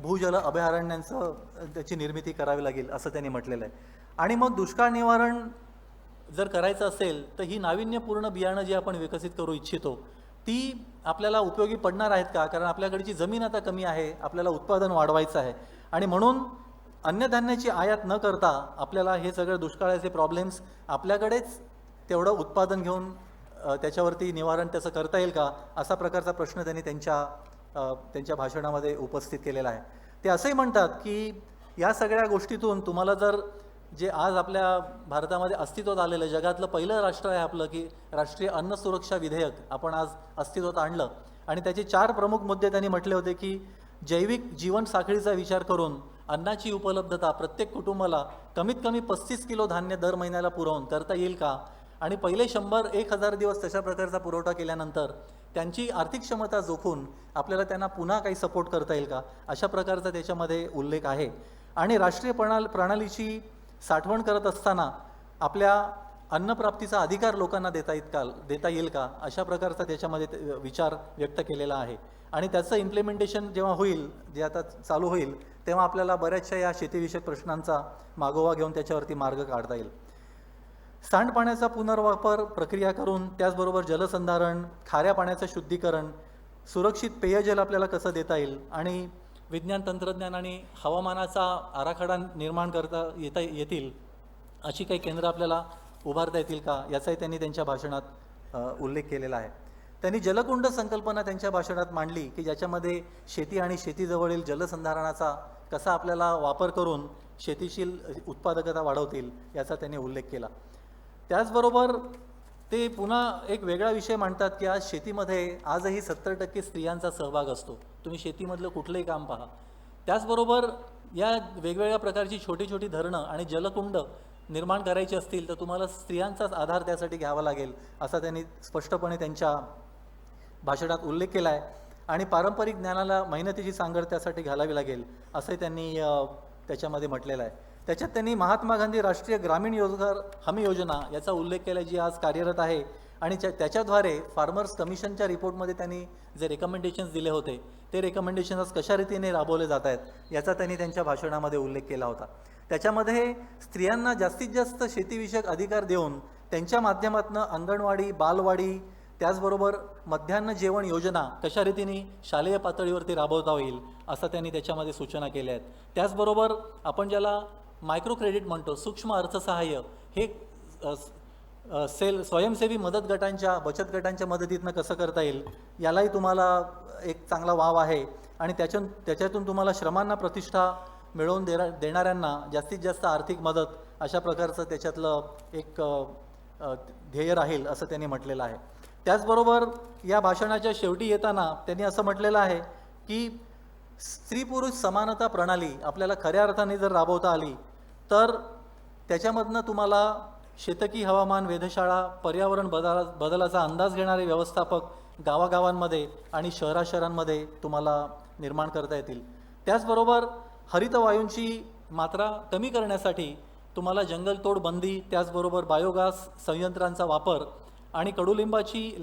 भूजल अभयारण्यांचं त्याची निर्मिती करावी लागेल असं त्यांनी म्हटलेलं आहे. आणि मग दुष्काळ निवारण जर करायचं असेल तर ही नाविन्यपूर्ण बियाणं जी आपण विकसित करू इच्छितो ती आपल्याला उपयोगी पडणार आहेत का? कारण आपल्याकडची जमीन आता कमी आहे, आपल्याला उत्पादन वाढवायचं आहे. आणि म्हणून अन्नधान्याची आयात न करता आपल्याला हे सगळे दुष्काळाचे प्रॉब्लेम्स आपल्याकडेच तेवढं उत्पादन घेऊन त्याच्यावरती निवारण त्याचं करता येईल का, असा प्रकारचा प्रश्न त्यांनी त्यांच्या भाषणामध्ये उपस्थित केलेला आहे. ते असंही म्हणतात की या सगळ्या गोष्टीतून तुम्हाला जर जे आज आपल्या भारतामध्ये अस्तित्वात आलेलं जगातलं पहिलं राष्ट्र आहे आपलं की राष्ट्रीय अन्न सुरक्षा विधेयक आपण आज अस्तित्वात आणलं. आणि त्याचे 4 प्रमुख मुद्दे त्यांनी म्हटले होते की जैविक जीवन साखळीचा विचार करून अन्नाची उपलब्धता प्रत्येक कुटुंबाला कमीत कमी 35 किलो धान्य दर महिन्याला पुरवून करता येईल का, आणि पहिले 100-1000 दिवस तशा प्रकारचा पुरवठा केल्यानंतर त्यांची आर्थिक क्षमता जोखून आपल्याला त्यांना पुन्हा काही सपोर्ट करता येईल का, अशा प्रकारचा त्याच्यामध्ये उल्लेख आहे. आणि राष्ट्रीय प्रणालीची साठवण करत असताना आपल्या अन्नप्राप्तीचा अधिकार लोकांना देता येईल का, अशा प्रकारचा त्याच्यामध्ये विचार व्यक्त केलेला आहे. आणि त्याचं इम्प्लिमेंटेशन जेव्हा होईल, जे आता चालू होईल, तेव्हा आपल्याला बऱ्याचशा या शेतीविषयक प्रश्नांचा मागोवा घेऊन त्याच्यावरती मार्ग काढता येईल. सांडपाण्याचा पुनर्वापर प्रक्रिया करून त्याचबरोबर जलसंधारण, खाऱ्या पाण्याचं शुद्धीकरण, सुरक्षित पेयजल आपल्याला कसं देता येईल आणि विज्ञान तंत्रज्ञान आणि हवामानाचा आराखडा निर्माण करता येतील अशी काही केंद्र आपल्याला उभारता येतील का, याचाही त्यांनी त्यांच्या भाषणात उल्लेख केलेला आहे. त्यांनी जलकुंड संकल्पना त्यांच्या भाषणात मांडली की ज्याच्यामध्ये शेती आणि शेतीजवळील जलसंधारणाचा कसा आपल्याला वापर करून शेतीशील उत्पादकता वाढवतील याचा त्यांनी उल्लेख केला. त्याचबरोबर ते पुन्हा एक वेगळा विषय मांडतात की आज शेतीमध्ये आजही 70% स्त्रियांचा सहभाग असतो. तुम्ही शेतीमधलं कुठलंही काम पहा. त्याचबरोबर या वेगवेगळ्या प्रकारची छोटी छोटी धरणं आणि जलकुंड निर्माण करायची असतील तर तुम्हाला स्त्रियांचाच आधार त्यासाठी घ्यावा लागेल असा त्यांनी स्पष्टपणे त्यांच्या भाषणात उल्लेख केला आहे. आणि पारंपरिक ज्ञानाला मेहनतीची सांगड त्यासाठी घालावी लागेल असंही त्यांनी त्याच्यामध्ये म्हटलेलं आहे. त्याच्यात त्यांनी महात्मा गांधी राष्ट्रीय ग्रामीण रोजगार हमी योजना याचा उल्लेख केला, जी आज कार्यरत आहे, आणि त्याच्याद्वारे फार्मर्स कमिशनच्या रिपोर्टमध्ये त्यांनी जे रेकमेंडेशन्स दिले होते ते रेकमेंडेशन्स कशा रीतीने राबवले जात आहेत याचा त्यांनी त्यांच्या भाषणामध्ये उल्लेख केला होता. त्याच्यामध्ये स्त्रियांना जास्तीत जास्त शेतीविषयक अधिकार देऊन त्यांच्या माध्यमातून अंगणवाडी, बालवाडी, त्याचबरोबर मध्यान्ह जेवण योजना कशा रीतीने शालेय पातळीवरती राबवता होईल असं त्यांनी त्याच्यामध्ये सूचना केल्या आहेत. त्याचबरोबर आपण ज्याला मायक्रो क्रेडिट म्हणतो, सूक्ष्म अर्थसहाय्य, हे स्वयंसेवी मदत गटांच्या, बचत गटांच्या मदतीतनं कसं करता येईल यालाही तुम्हाला एक चांगला वाव आहे. आणि त्याच्यातून तुम्हाला श्रमांना प्रतिष्ठा मिळवून देणाऱ्यांना जास्तीत जास्त आर्थिक मदत, अशा प्रकारचं त्याच्यातलं एक ध्येय राहील असं त्यांनी म्हटलेलं आहे. त्याचबरोबर या भाषणाच्या शेवटी येताना त्यांनी असं म्हटलेलं आहे की स्त्री पुरुष समानता प्रणाली आपल्याला खऱ्या अर्थाने जर राबवता आली तर त्याच्यामधनं तुम्हाला शेतकी हवामान वेधशाळा, पर्यावरण बदलाचा अंदाज घेणारे व्यवस्थापक गावागावांमध्ये आणि शहरांमध्ये तुम्हाला निर्माण करता येतील. त्याचबरोबर हरितवायूंची मात्रा कमी करण्यासाठी तुम्हाला जंगलतोड बंदी, त्याचबरोबर बायोगॅस संयंत्रांचा वापर आणि कडुलिंबाची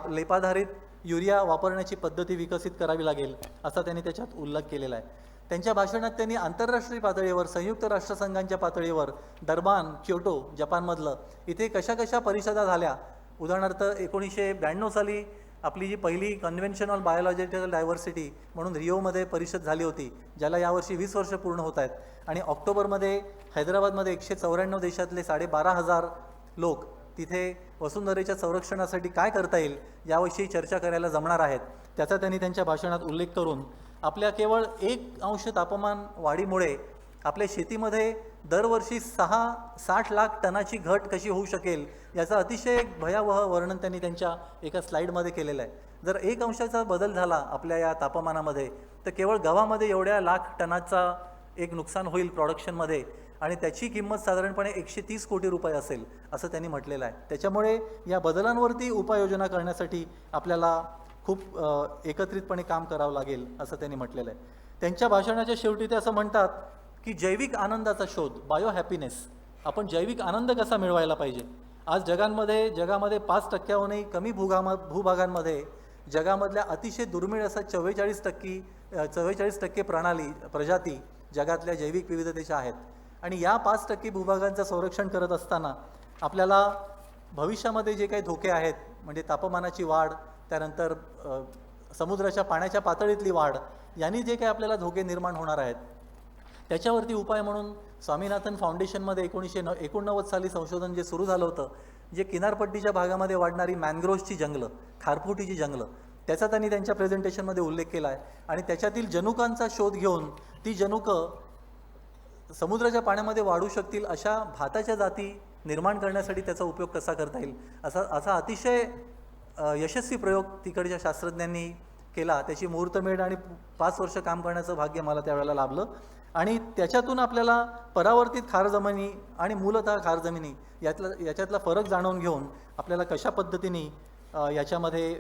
लेपाधारित युरिया वापरण्याची पद्धती विकसित करावी लागेल असा त्यांनी त्याच्यात उल्लेख केलेला आहे. त्यांच्या भाषणात त्यांनी आंतरराष्ट्रीय पातळीवर, संयुक्त राष्ट्रसंघांच्या पातळीवर, डर्बान, क्योटो जपानमधलं, इथे कशा परिषदा झाल्या. उदाहरणार्थ 1992 साली आपली जी पहिली कन्व्हेन्शन ऑन बायोलॉजिकल डायव्हर्सिटी म्हणून रिओमध्ये परिषद झाली होती, ज्याला यावर्षी 20 वर्ष पूर्ण होत आहेत. आणि ऑक्टोबरमध्ये हैदराबादमध्ये 194 देशातले 12,500 लोक तिथे वसुंधरेच्या संरक्षणासाठी काय करता येईल याविषयी चर्चा करायला जमणार आहेत. त्याचा त्यांनी त्यांच्या भाषणात उल्लेख करून आपल्या केवळ 1° तापमान वाढीमुळे आपल्या शेतीमध्ये दरवर्षी 60 लाख टनाची घट कशी होऊ शकेल याचा अतिशय भयावह वर्णन त्यांनी त्यांच्या एका स्लाईडमध्ये केलेलं आहे. जर 1° बदल झाला आपल्या या तापमानामध्ये तर केवळ गव्हामध्ये एवढ्या लाख टनाचा एक नुकसान होईल प्रोडक्शनमध्ये, आणि त्याची किंमत साधारणपणे 130 कोटी रुपये असेल असं त्यांनी म्हटलेलं आहे. त्याच्यामुळे या बदलांवरती उपाययोजना करण्यासाठी आपल्याला खूप एकत्रितपणे काम करावं लागेल असं त्यांनी म्हटलेलं आहे. त्यांच्या भाषणाच्या शेवटी ते असं म्हणतात की जैविक आनंदाचा शोध, बायो हॅपीनेस, आपण जैविक आनंद कसा मिळवायला पाहिजे. आज जगामध्ये 5%हूनही कमी भूभागांमध्ये जगामधल्या अतिशय दुर्मिळ असा 44% प्रजाती जगातल्या जैविक विविधतेच्या आहेत. आणि या 5% भूभागांचं संरक्षण करत असताना आपल्याला भविष्यामध्ये जे काही धोके आहेत, म्हणजे तापमानाची वाढ, त्यानंतर समुद्राच्या पाण्याच्या पातळीतली वाढ, यांनी जे काही आपल्याला धोके निर्माण होणार आहेत त्याच्यावरती उपाय म्हणून स्वामीनाथन फाउंडेशनमध्ये 1989 साली संशोधन जे सुरू झालं होतं, जे किनारपट्टीच्या भागामध्ये वाढणारी मॅनग्रोव्हची जंगलं, खारफुटीची जंगलं, त्याचा त्यांनी त्यांच्या प्रेझेंटेशनमध्ये उल्लेख केला आहे. आणि त्याच्यातील जनुकांचा शोध घेऊन ती जनुकं समुद्राच्या पाण्यामध्ये वाढू शकतील अशा भाताच्या जाती निर्माण करण्यासाठी त्याचा उपयोग कसा करता येईल असा अतिशय यशस्वी प्रयोग तिकडच्या शास्त्रज्ञांनी केला. त्याची मुहूर्तमेढ आणि 5 वर्ष काम करण्याचं भाग्य मला त्यावेळेला लाभलं. आणि त्याच्यातून आपल्याला परावर्तित खार जमिनी आणि मूलतः खार जमिनी याच्यातला फरक जाणून घेऊन आपल्याला कशा पद्धतीने याच्यामध्ये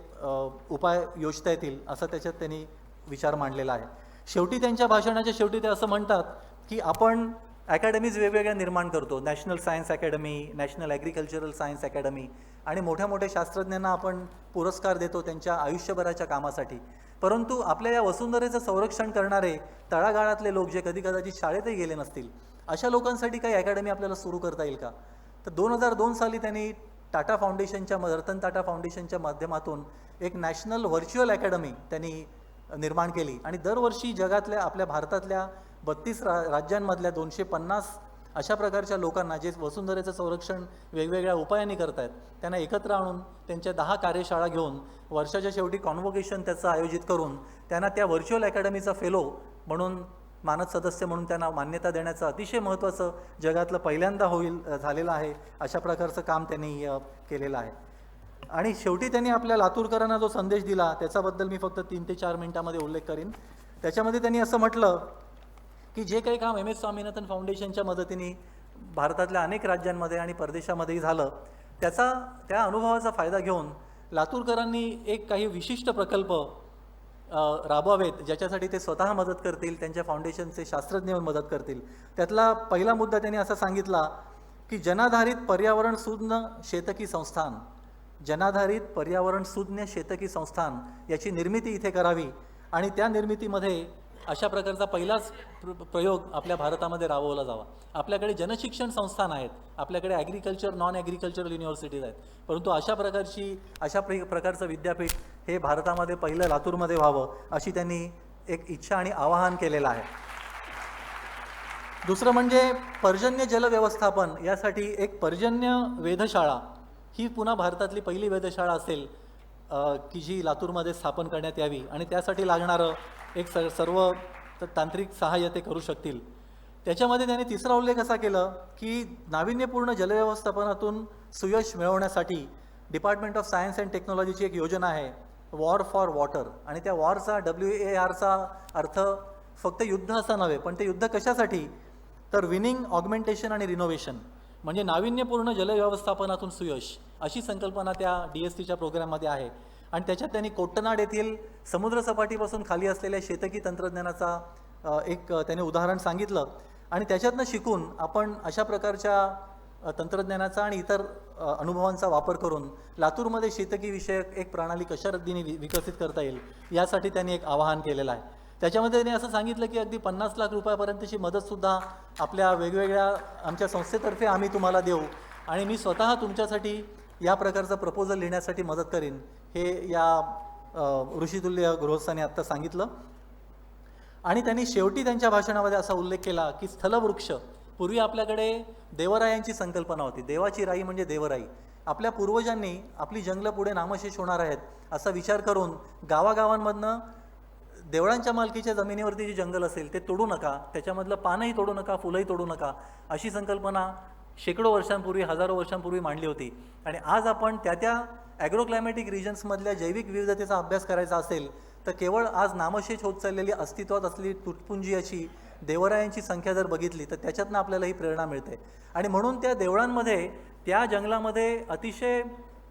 उपाय योजता येतील असं त्याच्यात त्यांनी विचार मांडलेला आहे. शेवटी त्यांच्या भाषणाच्या शेवटी ते असं म्हणतात की आपण अकॅडमीज वेगवेगळ्या निर्माण करतो, national science academy, national agricultural science academy, आणि मोठ्या मोठ्या शास्त्रज्ञांना आपण पुरस्कार देतो त्यांच्या आयुष्यभराच्या कामासाठी. परंतु आपल्या या वसुंधरेचं संरक्षण करणारे तळागाळातले लोक जे कदाचित शाळेतही गेले नसतील, अशा लोकांसाठी काही अकॅडमी आपल्याला सुरू करता येईल का. तर 2002 साली त्यांनी रतन टाटा फाउंडेशनच्या माध्यमातून एक नॅशनल व्हर्च्युअल अकॅडमी त्यांनी निर्माण केली. आणि दरवर्षी जगातल्या, आपल्या भारतातल्या 32 राज्यांमधल्या 250 अशा प्रकारच्या लोकांना जे वसुंधरेचं संरक्षण वेगवेगळ्या उपायांनी करत आहेत त्यांना एकत्र आणून त्यांच्या 10 कार्यशाळा घेऊन वर्षाच्या शेवटी कॉन्व्होकेशन त्याचं आयोजित करून त्यांना त्या व्हर्च्युअल अकॅडमीचा फेलो म्हणून, मानद सदस्य म्हणून त्यांना मान्यता देण्याचं अतिशय महत्त्वाचं, जगातलं पहिल्यांदा झालेलं आहे अशा प्रकारचं काम त्यांनी केलेलं आहे. आणि शेवटी त्यांनी आपल्या लातूरकरांना जो संदेश दिला त्याच्याबद्दल मी फक्त 3 ते 4 मिनिटांमध्ये उल्लेख करीन. त्याच्यामध्ये त्यांनी असं म्हटलं की जे काही काम MS स्वामीनाथन फाउंडेशनच्या मदतीने भारतातल्या अनेक राज्यांमध्ये आणि परदेशामध्येही झालं, त्या अनुभवाचा फायदा घेऊन लातूरकरांनी काही विशिष्ट प्रकल्प राबवावेत, ज्याच्यासाठी ते स्वतः मदत करतील, त्यांच्या फाउंडेशनचे शास्त्रज्ञ मदत करतील. त्यातला पहिला मुद्दा त्यांनी असा सांगितला की जनाधारित पर्यावरण सुज्ञ शेतकी संस्थान, जनाधारित पर्यावरण सुज्ञ शेतकी संस्थान याची निर्मिती इथे करावी आणि त्या निर्मितीमध्ये अशा प्रकारचा पहिलाच प्रयोग आपल्या भारतामध्ये राबवला जावा. आपल्याकडे जनशिक्षण संस्थान आहेत, आपल्याकडे ॲग्रिकल्चर नॉन ॲग्रिकल्चरल युनिव्हर्सिटीज आहेत, परंतु अशा प्रकारचं विद्यापीठ हे भारतामध्ये पहिलं लातूरमध्ये व्हावं अशी त्यांनी एक इच्छा आणि आवाहन केलेलं आहे. दुसरं म्हणजे पर्जन्य जल व्यवस्थापन, यासाठी एक पर्जन्य वेधशाळा ही पुन्हा भारतातली पहिली वेधशाळा असेल की जी लातूरमध्ये स्थापन करण्यात यावी आणि त्यासाठी लागणारं एक सर्व तांत्रिक सहाय्य ते करू शकतील. त्याच्यामध्ये त्यांनी तिसरा उल्लेख असा केला की नाविन्यपूर्ण जलव्यवस्थापनातून सुयश मिळवण्यासाठी डिपार्टमेंट ऑफ सायन्स अँड टेक्नॉलॉजीची एक योजना आहे, वॉर फॉर वॉटर, आणि त्या वॉरचा WARचा अर्थ फक्त युद्ध असा नव्हे, पण ते युद्ध कशासाठी, तर विनिंग, ऑगमेंटेशन आणि रिनोव्हेशन, म्हणजे नाविन्यपूर्ण जलव्यवस्थापनातून सुयश अशी संकल्पना त्या DSTच्या प्रोग्राममध्ये आहे. आणि त्याच्यात त्यांनी कोट्टनाड येथील समुद्रसपाटीपासून खाली असलेल्या शेतकी तंत्रज्ञानाचा एक त्यांनी उदाहरण सांगितलं आणि त्याच्यातनं शिकून आपण अशा प्रकारच्या तंत्रज्ञानाचा आणि इतर अनुभवांचा वापर करून लातूरमध्ये शेतकी विषयक एक प्रणाली कशा रीतीने विकसित करता येईल यासाठी त्यांनी एक आवाहन केलेलं आहे. त्याच्यामध्ये त्यांनी असं सांगितलं की अगदी 50 लाख रुपयापर्यंतची मदतसुद्धा आपल्या वेगवेगळ्या आमच्या संस्थेतर्फे आम्ही तुम्हाला देऊ आणि मी स्वतः तुमच्यासाठी या प्रकारचं प्रपोजल लिहिण्यासाठी मदत करीन, हे या ऋषितुल्य गृहस्थांनी आत्ता सांगितलं. आणि त्यांनी शेवटी त्यांच्या भाषणामध्ये असा उल्लेख केला की स्थलवृक्ष, पूर्वी आपल्याकडे देवरायांची संकल्पना होती, देवाची राई म्हणजे देवराई. आपल्या पूर्वजांनी आपली जंगलं पुढे नामशेष होणार आहेत असा विचार करून गावागावांमधनं देवळांच्या मालकीच्या जमिनीवरती जे जंगल असेल ते तोडू नका, त्याच्यामधलं पानही तोडू नका, फुलंही तोडू नका, अशी संकल्पना शेकडो वर्षांपूर्वी, हजारो वर्षांपूर्वी मांडली होती. आणि आज आपण त्या ॲग्रोक्लायमॅटिक रिजन्समधल्या जैविक विविधतेचा अभ्यास करायचा असेल तर केवळ आज नामशेष होत चाललेली अस्तित्वात असलेली तुटपुंजी अशी देवरायांची संख्या जर बघितली तर त्याच्यातनं आपल्याला ही प्रेरणा मिळते. आणि म्हणून त्या देवळांमध्ये, त्या जंगलामध्ये अतिशय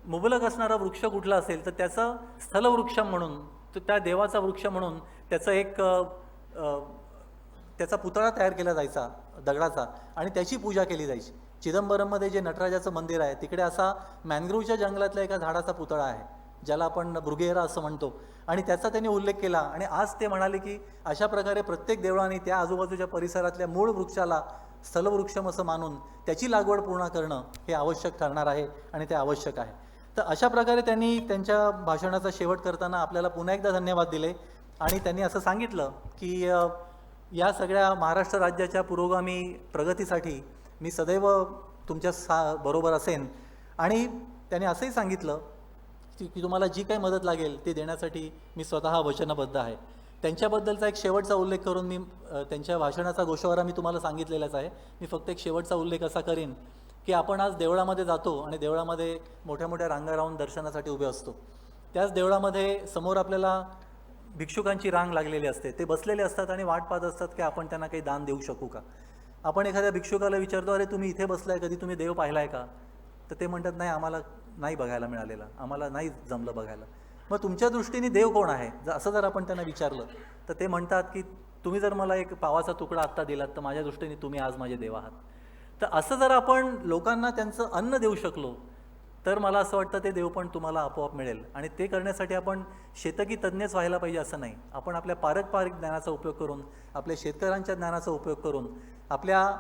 मुबलक असणारा वृक्ष कुठला असेल तर त्याचं स्थलवृक्ष म्हणून, तर त्या देवाचा वृक्ष म्हणून त्याचं एक त्याचा पुतळा तयार केला जायचा दगडाचा आणि त्याची पूजा केली जायची. चिदंबरममध्ये जे नटराजाचं मंदिर आहे तिकडे असा मॅनग्रोवच्या जंगलातल्या एका झाडाचा पुतळा आहे ज्याला आपण ब्रुगेरा असं म्हणतो आणि त्याचा त्यांनी उल्लेख केला. आणि आज ते म्हणाले की अशा प्रकारे प्रत्येक देवळाने त्या आजूबाजूच्या परिसरातल्या मूळ वृक्षाला स्थलवृक्षम असं मानून त्याची लागवड पूर्ण करणं हे आवश्यक ठरणार आहे आणि ते आवश्यक आहे. तर अशा प्रकारे त्यांनी त्यांच्या भाषणाचा शेवट करताना आपल्याला पुन्हा एकदा धन्यवाद दिले आणि त्यांनी असं सांगितलं की या सगळ्या महाराष्ट्र राज्याच्या पुरोगामी प्रगतीसाठी मी सदैव तुमच्या बरोबर असेन. आणि त्यांनी असंही सांगितलं की तुम्हाला जी काही मदत लागेल ते देण्यासाठी मी स्वतः वचनबद्ध आहे. त्यांच्याबद्दलचा एक शेवटचा उल्लेख करून मी त्यांच्या भाषणाचा गोषवारा मी तुम्हाला सांगितलेलाच आहे. मी फक्त एक शेवटचा उल्लेख असा करीन की आपण आज देवळामध्ये जातो आणि देवळामध्ये मोठ्या मोठ्या रांगा राहून दर्शनासाठी उभे असतो. त्याच देवळामध्ये समोर आपल्याला भिक्षुकांची रांग लागलेली असते, ते बसलेले असतात आणि वाट पाहत असतात की आपण त्यांना काही दान देऊ शकू का. आपण एखाद्या भिक्षुकाला विचारतो, अरे तुम्ही इथे बसलाय, कधी तुम्ही देव पाहिला आहे का, तर ते म्हणतात नाही, आम्हाला नाही बघायला मिळालेला, आम्हाला नाही जमलं बघायला. मग तुमच्या दृष्टीने देव कोण आहे असं जर आपण त्यांना विचारलं तर ते म्हणतात की तुम्ही जर मला एक पावाचा तुकडा आत्ता दिलात तर माझ्या दृष्टीने तुम्ही आज माझे देव आहात. तर असं जर आपण लोकांना त्यांचं अन्न देऊ शकलो तर मला असं वाटतं ते देव पण तुम्हाला आपोआप मिळेल. आणि ते करण्यासाठी आपण शेतकी तज्ज्ञच व्हायला पाहिजे असं नाही. आपण आपल्या पारंपरिक ज्ञानाचा उपयोग करून, आपल्या शेतकऱ्यांच्या ज्ञानाचा उपयोग करून, आपल्या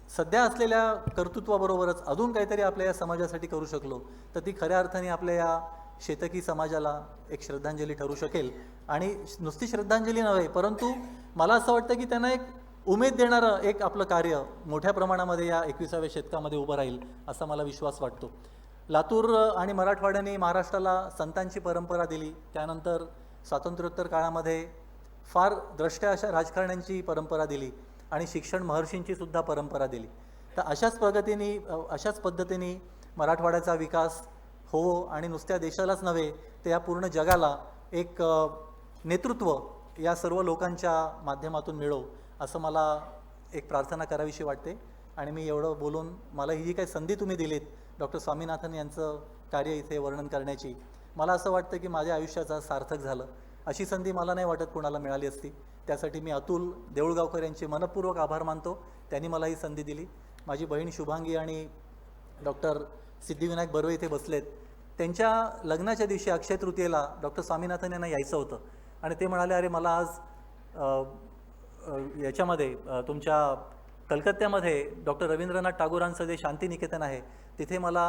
सध्या असलेल्या कर्तृत्वाबरोबरच अजून काहीतरी आपल्या या समाजासाठी करू शकलो तर ती खऱ्या अर्थाने आपल्या या शेतकी समाजाला एक श्रद्धांजली ठरू शकेल. आणि नुसती श्रद्धांजली नव्हे, परंतु मला असं वाटतं की त्यांना एक उमेद देणारं एक आपलं कार्य मोठ्या प्रमाणामध्ये या 21व्या शतकामध्ये उभं राहील असा मला विश्वास वाटतो. लातूर आणि मराठवाड्याने महाराष्ट्राला संतांची परंपरा दिली, त्यानंतर स्वातंत्र्योत्तर काळामध्ये फार द्रष्ट्या अशा राजकारण्यांची परंपरा दिली आणि शिक्षण महर्षींची सुद्धा परंपरा दिली. तर अशाच पद्धतीने मराठवाड्याचा विकास हो आणि नुसत्या देशालाच नव्हे तर या पूर्ण जगाला एक नेतृत्व या सर्व लोकांच्या माध्यमातून मिळो असं मला एक प्रार्थना करावीशी वाटते. आणि मी एवढं बोलून मला ही जी काही संधी तुम्ही दिलीत डॉक्टर स्वामीनाथन यांचं कार्य इथे वर्णन करण्याची, मला असं वाटतं की माझ्या आयुष्याचं सार्थक झालं. अशी संधी मला नाही वाटत कोणाला मिळाली असती. त्यासाठी मी अतुल देऊळगावकर यांचे मनपूर्वक आभार मानतो. त्यांनी मला ही संधी दिली. माझी बहीण शुभांगी आणि डॉक्टर सिद्धिविनायक बर्वे इथे बसलेत. त्यांच्या लग्नाच्या दिवशी अक्षय तृतीयेला डॉक्टर स्वामीनाथन यांना यायचं होतं आणि ते म्हणाले, अरे मला आज याच्यामध्ये तुमच्या कलकत्त्यामध्ये डॉक्टर रवींद्रनाथ टागोरांचं जे शांतिनिकेतन आहे तिथे मला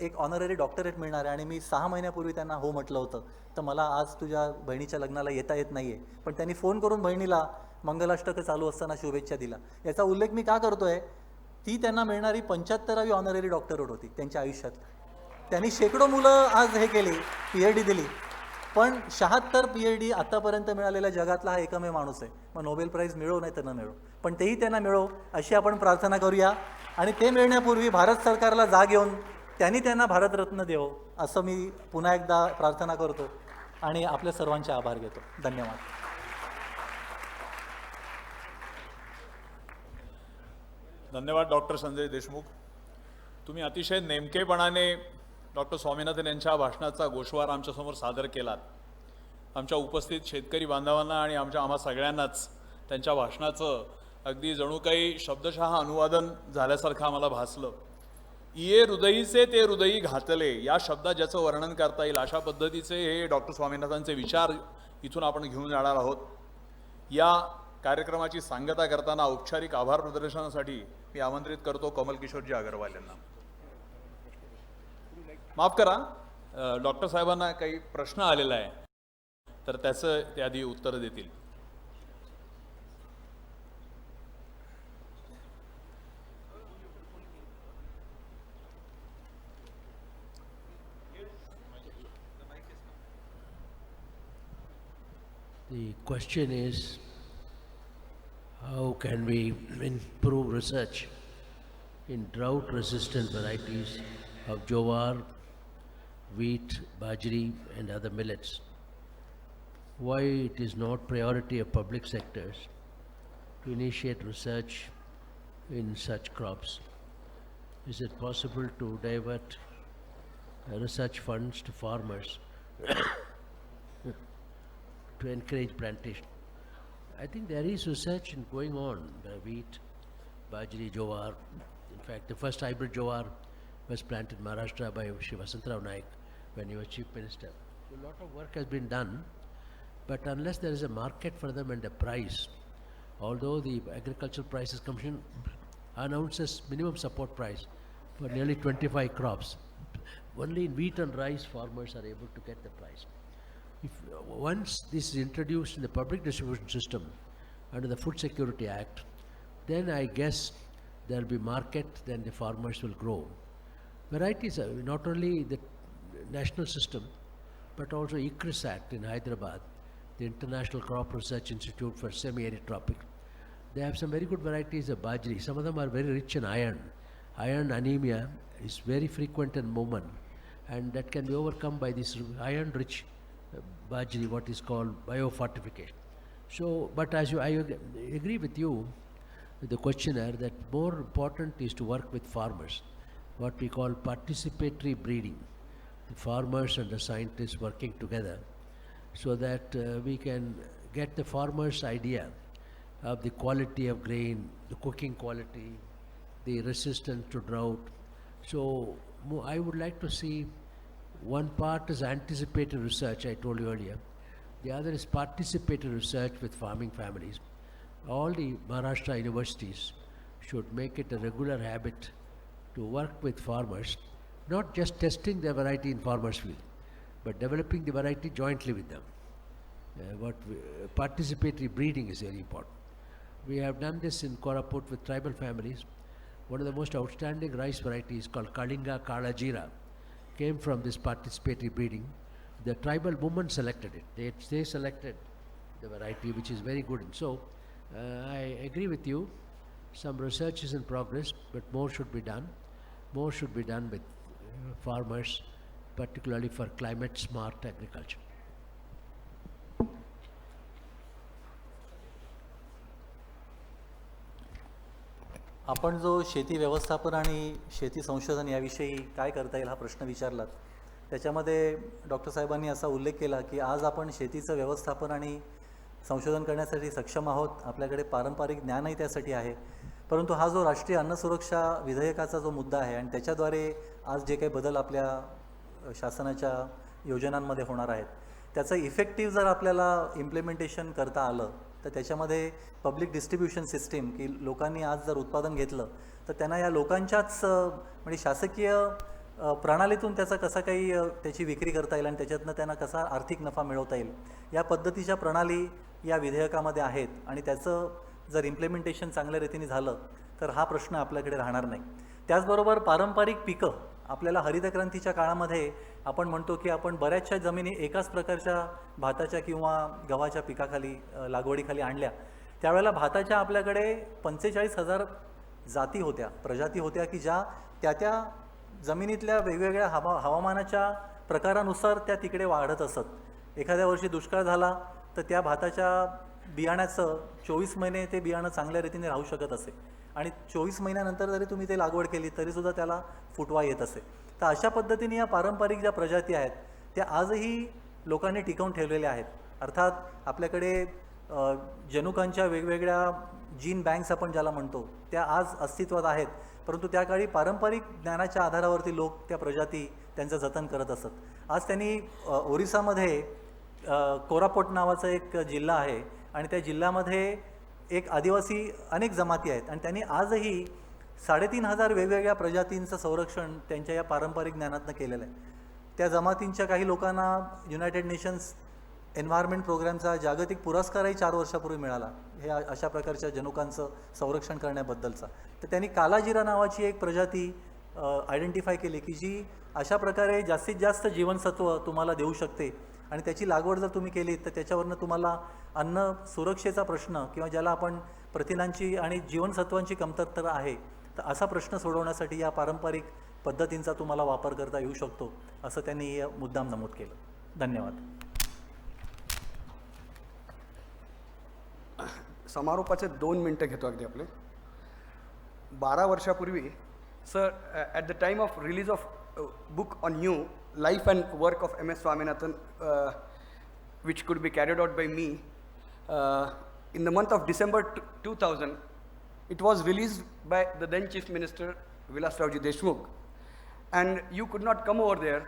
एक ऑनररी डॉक्टरेट मिळणार आहे आणि मी 6 महिन्यापूर्वी त्यांना हो म्हटलं होतं, तर मला आज तुझ्या बहिणीच्या लग्नाला येता येत नाही आहे. पण त्यांनी फोन करून बहिणीला मंगलाष्टक चालू असताना शुभेच्छा दिला. याचा उल्लेख मी का करतो आहे, ती त्यांना मिळणारी 75वी ऑनररी डॉक्टरेट होती त्यांच्या आयुष्यात. त्यांनी शेकडो मुलं आज हे केली, PhD दिली, पण 76 PhD आत्तापर्यंत मिळालेल्या जगातला हा एकमेव माणूस आहे. मग नोबेल प्राईज मिळो नाही तर न मिळो, पण तेही त्यांना मिळो अशी आपण प्रार्थना करूया. आणि ते मिळण्यापूर्वी भारत सरकारला जाग येऊन त्यांना भारतरत्न देवो असं मी पुन्हा एकदा प्रार्थना करतो आणि आपल्या सर्वांचे आभार घेतो. धन्यवाद. धन्यवाद डॉक्टर संजय देशमुख. तुम्ही अतिशय नेमकेपणाने डॉक्टर स्वामीनाथन यांच्या भाषणाचा गोषवार आमच्यासमोर सादर केलात. आमच्या उपस्थित शेतकरी बांधवांना आणि आम्हा सगळ्यांनाच त्यांच्या भाषणाचं अगदी जणू काही शब्दशः अनुवादन झाल्यासारखं आम्हाला भासलं. ये हृदयीचे ते हृदयी घातले या शब्दात ज्याचं वर्णन करता येईल अशा पद्धतीचे हे डॉक्टर स्वामीनाथांचे विचार इथून आपण घेऊन जाणार आहोत. या कार्यक्रमाची सांगता करताना औपचारिक आभार प्रदर्शनासाठी मी आमंत्रित करतो कमल किशोरजी अग्रवाल यांना. माफ करा, डॉक्टर साहेबांना काही प्रश्न आलेला आहे तर त्याचं ते आधी उत्तर देतील. The question is, how can we improve research in drought-resistant varieties of jowar, wheat, bajri and other millets? Why it is not priority of public sectors to initiate research in such crops? Is it possible to divert research funds to farmers to encourage plantation? I think there is research going on by wheat, bajri, jowar. In fact, the first hybrid jowar was planted in Maharashtra by Shri Vasantrao Naik when he was Chief Minister. So a lot of work has been done, but unless there is a market for them and a price, although the Agricultural Prices Commission announces minimum support price for nearly 25 crops, only in wheat and rice farmers are able to get the price. If once this is introduced in the public distribution system under the Food Security Act, then I guess there will be market, then the farmers will grow. Varieties are not only the national system, but also ICRIS Act in Hyderabad, the International Crop Research Institute for Semi-Arid Tropics. They have some very good varieties of bajri. Some of them are very rich in iron. Iron anemia is very frequent in women, and that can be overcome by this iron-rich bajri, what is called biofortification. So, but I agree with you, with the questioner, that more important is to work with farmers, what we call participatory breeding. The farmers and the scientists working together so that we can get the farmer's idea of the quality of grain, the cooking quality, the resistance to drought. So, I would like to see one part is anticipated research, I told you earlier. The other is participated research with farming families. All the Maharashtra universities should make it a regular habit to work with farmers, not just testing their variety in farmers' field, but developing the variety jointly with them. Participatory breeding is very important. We have done this in Koraput with tribal families. One of the most outstanding rice varieties called Kalinga Kala Jeera came from this participatory breeding. The tribal women selected it. They selected the variety, which is very good. And so, I agree with you. Some research is in progress, but more should be done. More should be done with farmers, particularly for climate-smart agriculture. आपण जो शेती व्यवस्थापन आणि शेती संशोधन याविषयी काय करता येईल हा प्रश्न विचारलात. त्याच्यामध्ये डॉक्टर साहेबांनी असा उल्लेख केला की आज आपण शेतीचं व्यवस्थापन आणि संशोधन करण्यासाठी सक्षम आहोत, आपल्याकडे पारंपरिक ज्ञानही त्यासाठी आहे. परंतु हा जो राष्ट्रीय अन्न सुरक्षा विधेयकाचा जो मुद्दा आहे आणि त्याच्याद्वारे आज जे काही बदल आपल्या शासनाच्या योजनांमध्ये होणार आहेत, त्याचं इफेक्टिव्ह जर आपल्याला इम्प्लिमेंटेशन करता आलं तर त्याच्यामध्ये पब्लिक डिस्ट्रीब्युशन सिस्टीम, की लोकांनी आज जर उत्पादन घेतलं तर त्यांना या लोकांच्याच म्हणजे शासकीय प्रणालीतून त्याचा कसा काही त्याची विक्री करता येईल आणि त्याच्यातनं त्यांना कसा आर्थिक नफा मिळवता येईल, या पद्धतीच्या प्रणाली या विधेयकामध्ये आहेत. आणि त्याचं जर इम्प्लिमेंटेशन चांगल्या रीतीने झालं तर हा प्रश्न आपल्याकडे राहणार नाही. त्याचबरोबर पारंपरिक पिकं, आपल्याला हरितक्रांतीच्या काळामध्ये आपण म्हणतो की आपण बऱ्याचशा जमिनी एकाच प्रकारच्या भाताच्या किंवा गव्हाच्या पिकाखाली लागवडीखाली आणल्या. त्यावेळेला भाताच्या आपल्याकडे 45,000 जाती होत्या, प्रजाती होत्या, की ज्या त्या जमिनीतल्या वेगवेगळ्या हवामानाच्या प्रकारानुसार त्या तिकडे वाढत असत. एखाद्या वर्षी दुष्काळ झाला तर त्या भाताच्या बियाण्याचं 24 महिने ते बियाणं चांगल्या रीतीने राहू शकत असे आणि 24 महिन्यानंतर जरी तुम्ही ते लागवड केली तरीसुद्धा त्याला फुटवा येत असे. तर अशा पद्धतीने या पारंपरिक ज्या प्रजाती आहेत त्या आजही लोकांनी टिकवून ठेवलेल्या आहेत. अर्थात आपल्याकडे जनुकांच्या वेगवेगळ्या जीन बँक्स आपण ज्याला म्हणतो त्या आज अस्तित्वात आहेत, परंतु त्या काळी पारंपरिक ज्ञानाच्या आधारावरती लोक त्या प्रजाती त्यांचं जतन करत असत. आज त्यांनी ओरिसामध्ये कोरापुट नावाचा एक जिल्हा आहे आणि त्या जिल्ह्यामध्ये एक आदिवासी अनेक जमाती आहेत आणि त्यांनी आजही 3,500 वेगवेगळ्या प्रजातींचं संरक्षण त्यांच्या या पारंपरिक ज्ञानातनं केलेलं आहे. त्या जमातींच्या काही लोकांना युनायटेड नेशन्स एन्व्हायरमेंट प्रोग्रामचा जागतिक पुरस्कारही 4 वर्षापूर्वी मिळाला हे अशा प्रकारच्या जनुकांचं संरक्षण करण्याबद्दलचा. तर त्यांनी कालाजिरा नावाची एक प्रजाती आयडेंटिफाय केली की जी अशा प्रकारे जास्तीत जास्त जीवनसत्व तुम्हाला देऊ शकते आणि त्याची लागवड जर तुम्ही केली तर त्याच्यावरनं तुम्हाला अन्न सुरक्षेचा प्रश्न किंवा ज्याला आपण प्रथिनांची आणि जीवनसत्वांची कमतरता आहे तर असा प्रश्न सोडवण्यासाठी या पारंपरिक पद्धतींचा तुम्हाला वापर करता येऊ शकतो असं त्यांनी मुद्दाम नमूद केलं. धन्यवाद. समारोपाचे 2 मिनटं घेतो अगदी आपले. 12 वर्षापूर्वी sir, at the time of release of book on you, life and work of MS Swaminathan, which could be carried out by me in the month of December 2000, it was released by the then Chief Minister Vilasravji Deshmukh, and you could not come over there.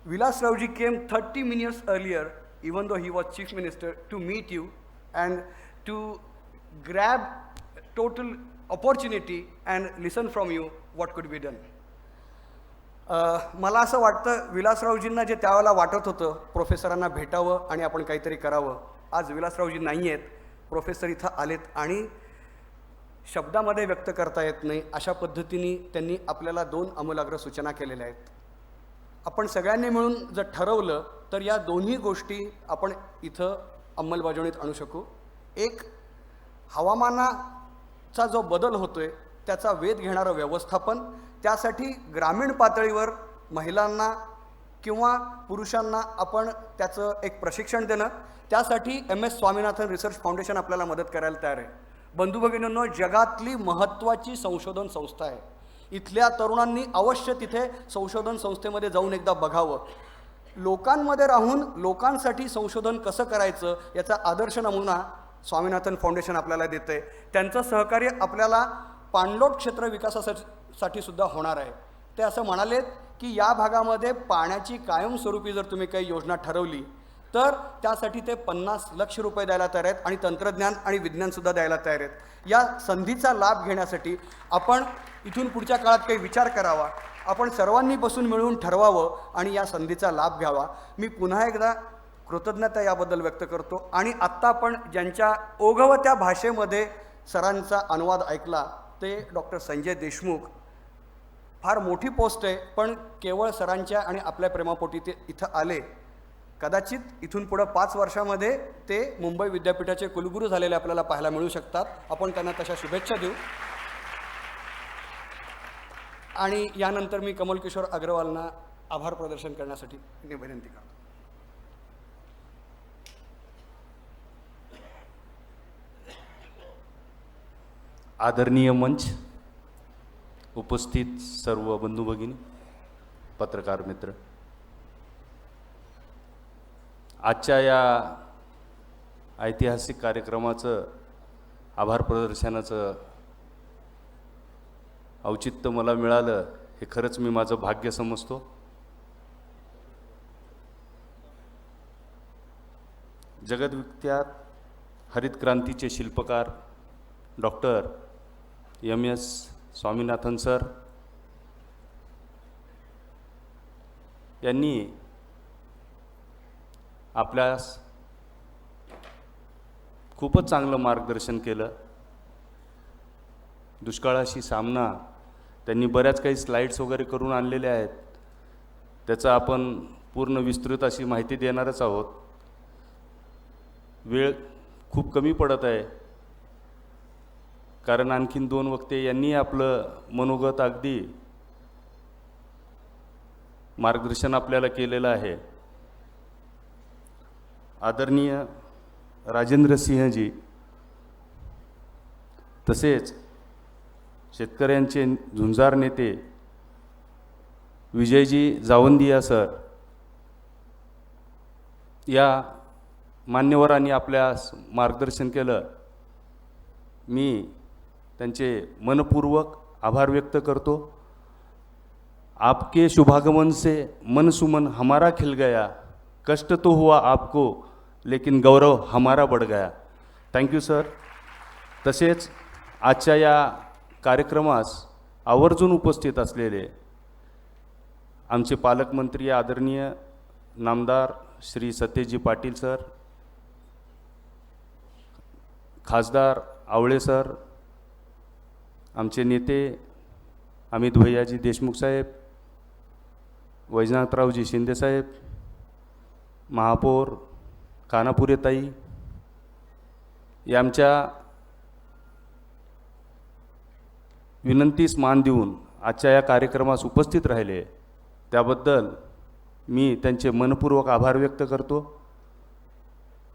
Vilasravji came 30 minutes earlier, even though he was Chief Minister, to meet you and to grab total opportunity and listen from you what could be done. मला असं वाटतं विलासरावजींना जे त्यावेळेला वाटत होतं प्रोफेसरांना भेटावं आणि आपण काहीतरी करावं, आज विलासरावजी नाही आहेत, प्रोफेसर इथं आलेत आणि शब्दामध्ये व्यक्त करता येत नाही अशा पद्धतीने त्यांनी आपल्याला 2 आमूलाग्र सूचना केलेल्या आहेत. आपण सगळ्यांनी मिळून जर ठरवलं तर या दोन्ही गोष्टी आपण इथं अंमलबजावणीत आणू शकू. एक, हवामानाचा जो बदल होतोय त्याचा वेध घेणारं व्यवस्थापन, त्यासाठी ग्रामीण पातळीवर महिलांना किंवा पुरुषांना आपण त्याचं एक प्रशिक्षण देणं, त्यासाठी MS स्वामीनाथन रिसर्च फाउंडेशन आपल्याला मदत करायला तयार आहे. बंधू भगिनींनो, जगातली महत्त्वाची संशोधन संस्था आहे. इथल्या तरुणांनी अवश्य तिथे संशोधन संस्थेमध्ये जाऊन एकदा बघावं. लोकांमध्ये राहून लोकांसाठी संशोधन कसं करायचं याचा आदर्श नमुना स्वामीनाथन फाउंडेशन आपल्याला देतं आहे. त्यांचं सहकार्य आपल्याला पाणलोट क्षेत्र विकासासाठी सुद्धा होणार आहे. ते असं म्हणालेत की या भागामध्ये पाण्याची कायमस्वरूपी जर तुम्ही काही योजना ठरवली तर त्यासाठी ते 50 लाख रुपये द्यायला तयार आहेत आणि तंत्रज्ञान आणि विज्ञानसुद्धा द्यायला तयार आहेत. या संधीचा लाभ घेण्यासाठी आपण इथून पुढच्या काळात काही विचार करावा, आपण सर्वांनी बसून मिळून ठरवावं आणि या संधीचा लाभ घ्यावा. मी पुन्हा एकदा कृतज्ञता याबद्दल व्यक्त करतो. आणि आत्ता आपण ज्यांच्या ओघवत्या भाषेमध्ये सरांचा अनुवाद ऐकला ते डॉक्टर संजय देशमुख. फार मोठी पोस्ट आहे, पण केवळ सरांच्या आणि आपल्या प्रेमापोटी ते इथं आले. कदाचित इथून पुढं 5 वर्षामध्ये ते मुंबई विद्यापीठाचे कुलगुरू झालेले आपल्याला पाहायला मिळू शकतात. आपण त्यांना तशा शुभेच्छा देऊ. आणि यानंतर मी कमल किशोर अग्रवालना आभार प्रदर्शन करण्यासाठी विनंती करतो. आदरणीय मंच, उपस्थित सर्व बंधू भगिनी, पत्रकार मित्र, आजच्या या ऐतिहासिक कार्यक्रमाचं आभार प्रदर्शनाचं औचित्य मला मिळालं हे खरंच मी माझं भाग्य समजतो. जगद्विख्यात हरित क्रांतीचे शिल्पकार डॉक्टर MS स्वामीनाथन सर यांनी आपल्यास खूपच चांगलं मार्गदर्शन केलं. दुष्काळाशी सामना त्यांनी बऱ्याच काही स्लाइड्स वगैरे करून आणलेल्या आहेत. त्याचं आपण पूर्ण विस्तृत अशी माहिती देणारच आहोत. वेळ खूप कमी पडत आहे, कारण आणखीन 2 वक्ते यांनी आपलं मनोगत अगदी मार्गदर्शन आपल्याला केलेलं आहे. आदरणीय राजेंद्र सिंहजी, तसेच शेतकऱ्यांचे झुंजार नेते विजयजी जावंदिया सर, या मान्यवरांनी आपल्यास मार्गदर्शन केलं. मी त्यांचे मनपूर्वक आभार व्यक्त करतो. आपके शुभागमन से मन सुमन हमारा खिल गया, कष्ट तो हुआ आपको लेकिन गौरव हमारा बढ़ गया. Thank you sir. तसेच आजच्या या कार्यक्रमास आवर्जून उपस्थित असलेले आमचे पालकमंत्री आदरणीय नामदार श्री सत्यजी पाटील सर, खासदार आवळे सर, आमचे नेते अमित भैयाजी देशमुख साहेब, वैजनाथरावजी शिंदे साहेब, महापौर कानापुरे ताई, या आमच्या विनंतीस मान देऊन आजच्या या कार्यक्रमास उपस्थित राहिले त्याबद्दल मी त्यांचे मनपूर्वक आभार व्यक्त करतो.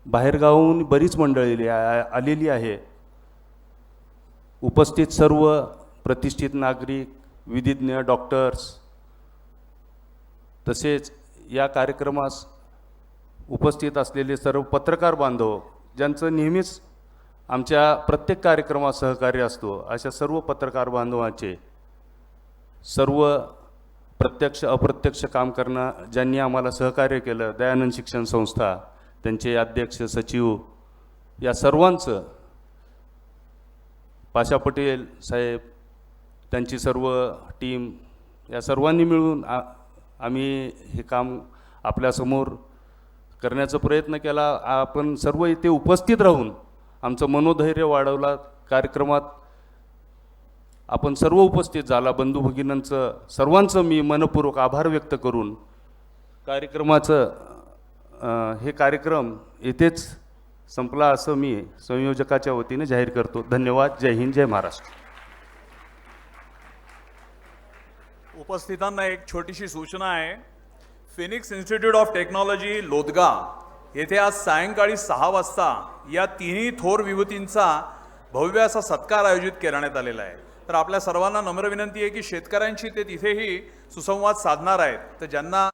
बाहेरगावून बरीच मंडळी आलेली आहे. उपस्थित सर्व प्रतिष्ठित नागरिक, विधिज्ञ, डॉक्टर्स, तसेच या कार्यक्रमास उपस्थित असलेले सर्व पत्रकार बांधव, ज्यांचं नेहमीच आमच्या प्रत्येक कार्यक्रमात सहकार्य असतो, अशा सर्व पत्रकार बांधवांचे, सर्व प्रत्यक्ष अप्रत्यक्ष काम करणं ज्यांनी आम्हाला सहकार्य केलं, दयानंद शिक्षण संस्था, त्यांचे अध्यक्ष सचिव, या सर्वांचं, पाशा पटेल साहेब, त्यांची सर्व टीम, या सर्वांनी मिळून आम्ही हे काम आपल्यासमोर करण्याचा प्रयत्न केला. आपण सर्व इथे उपस्थित राहून आमचं मनोधैर्य वाढवला. कार्यक्रमात आपण सर्व उपस्थित झाला. बंधू भगिनींचं सर्वांचं मी मनपूर्वक आभार व्यक्त करून कार्यक्रमाचं हे कार्यक्रम येथेच संपला असं मी संयोजकाच्या वतीने जाहीर करतो. धन्यवाद. जय हिंद, जय महाराष्ट्र. उपस्थितांना एक छोटीशी सूचना आहे. Phoenix institute of technology Lodga येथे आज सायंकाळी 6 वाजता या तिन्ही थोर विभूतींचा भव्य असा सत्कार आयोजित करण्यात आलेला आहे. तर आपल्या सर्वांना नम्र विनंती आहे की शेतकऱ्यांशी ते तिथेही सुसंवाद साधणार आहेत, तर ज्यांना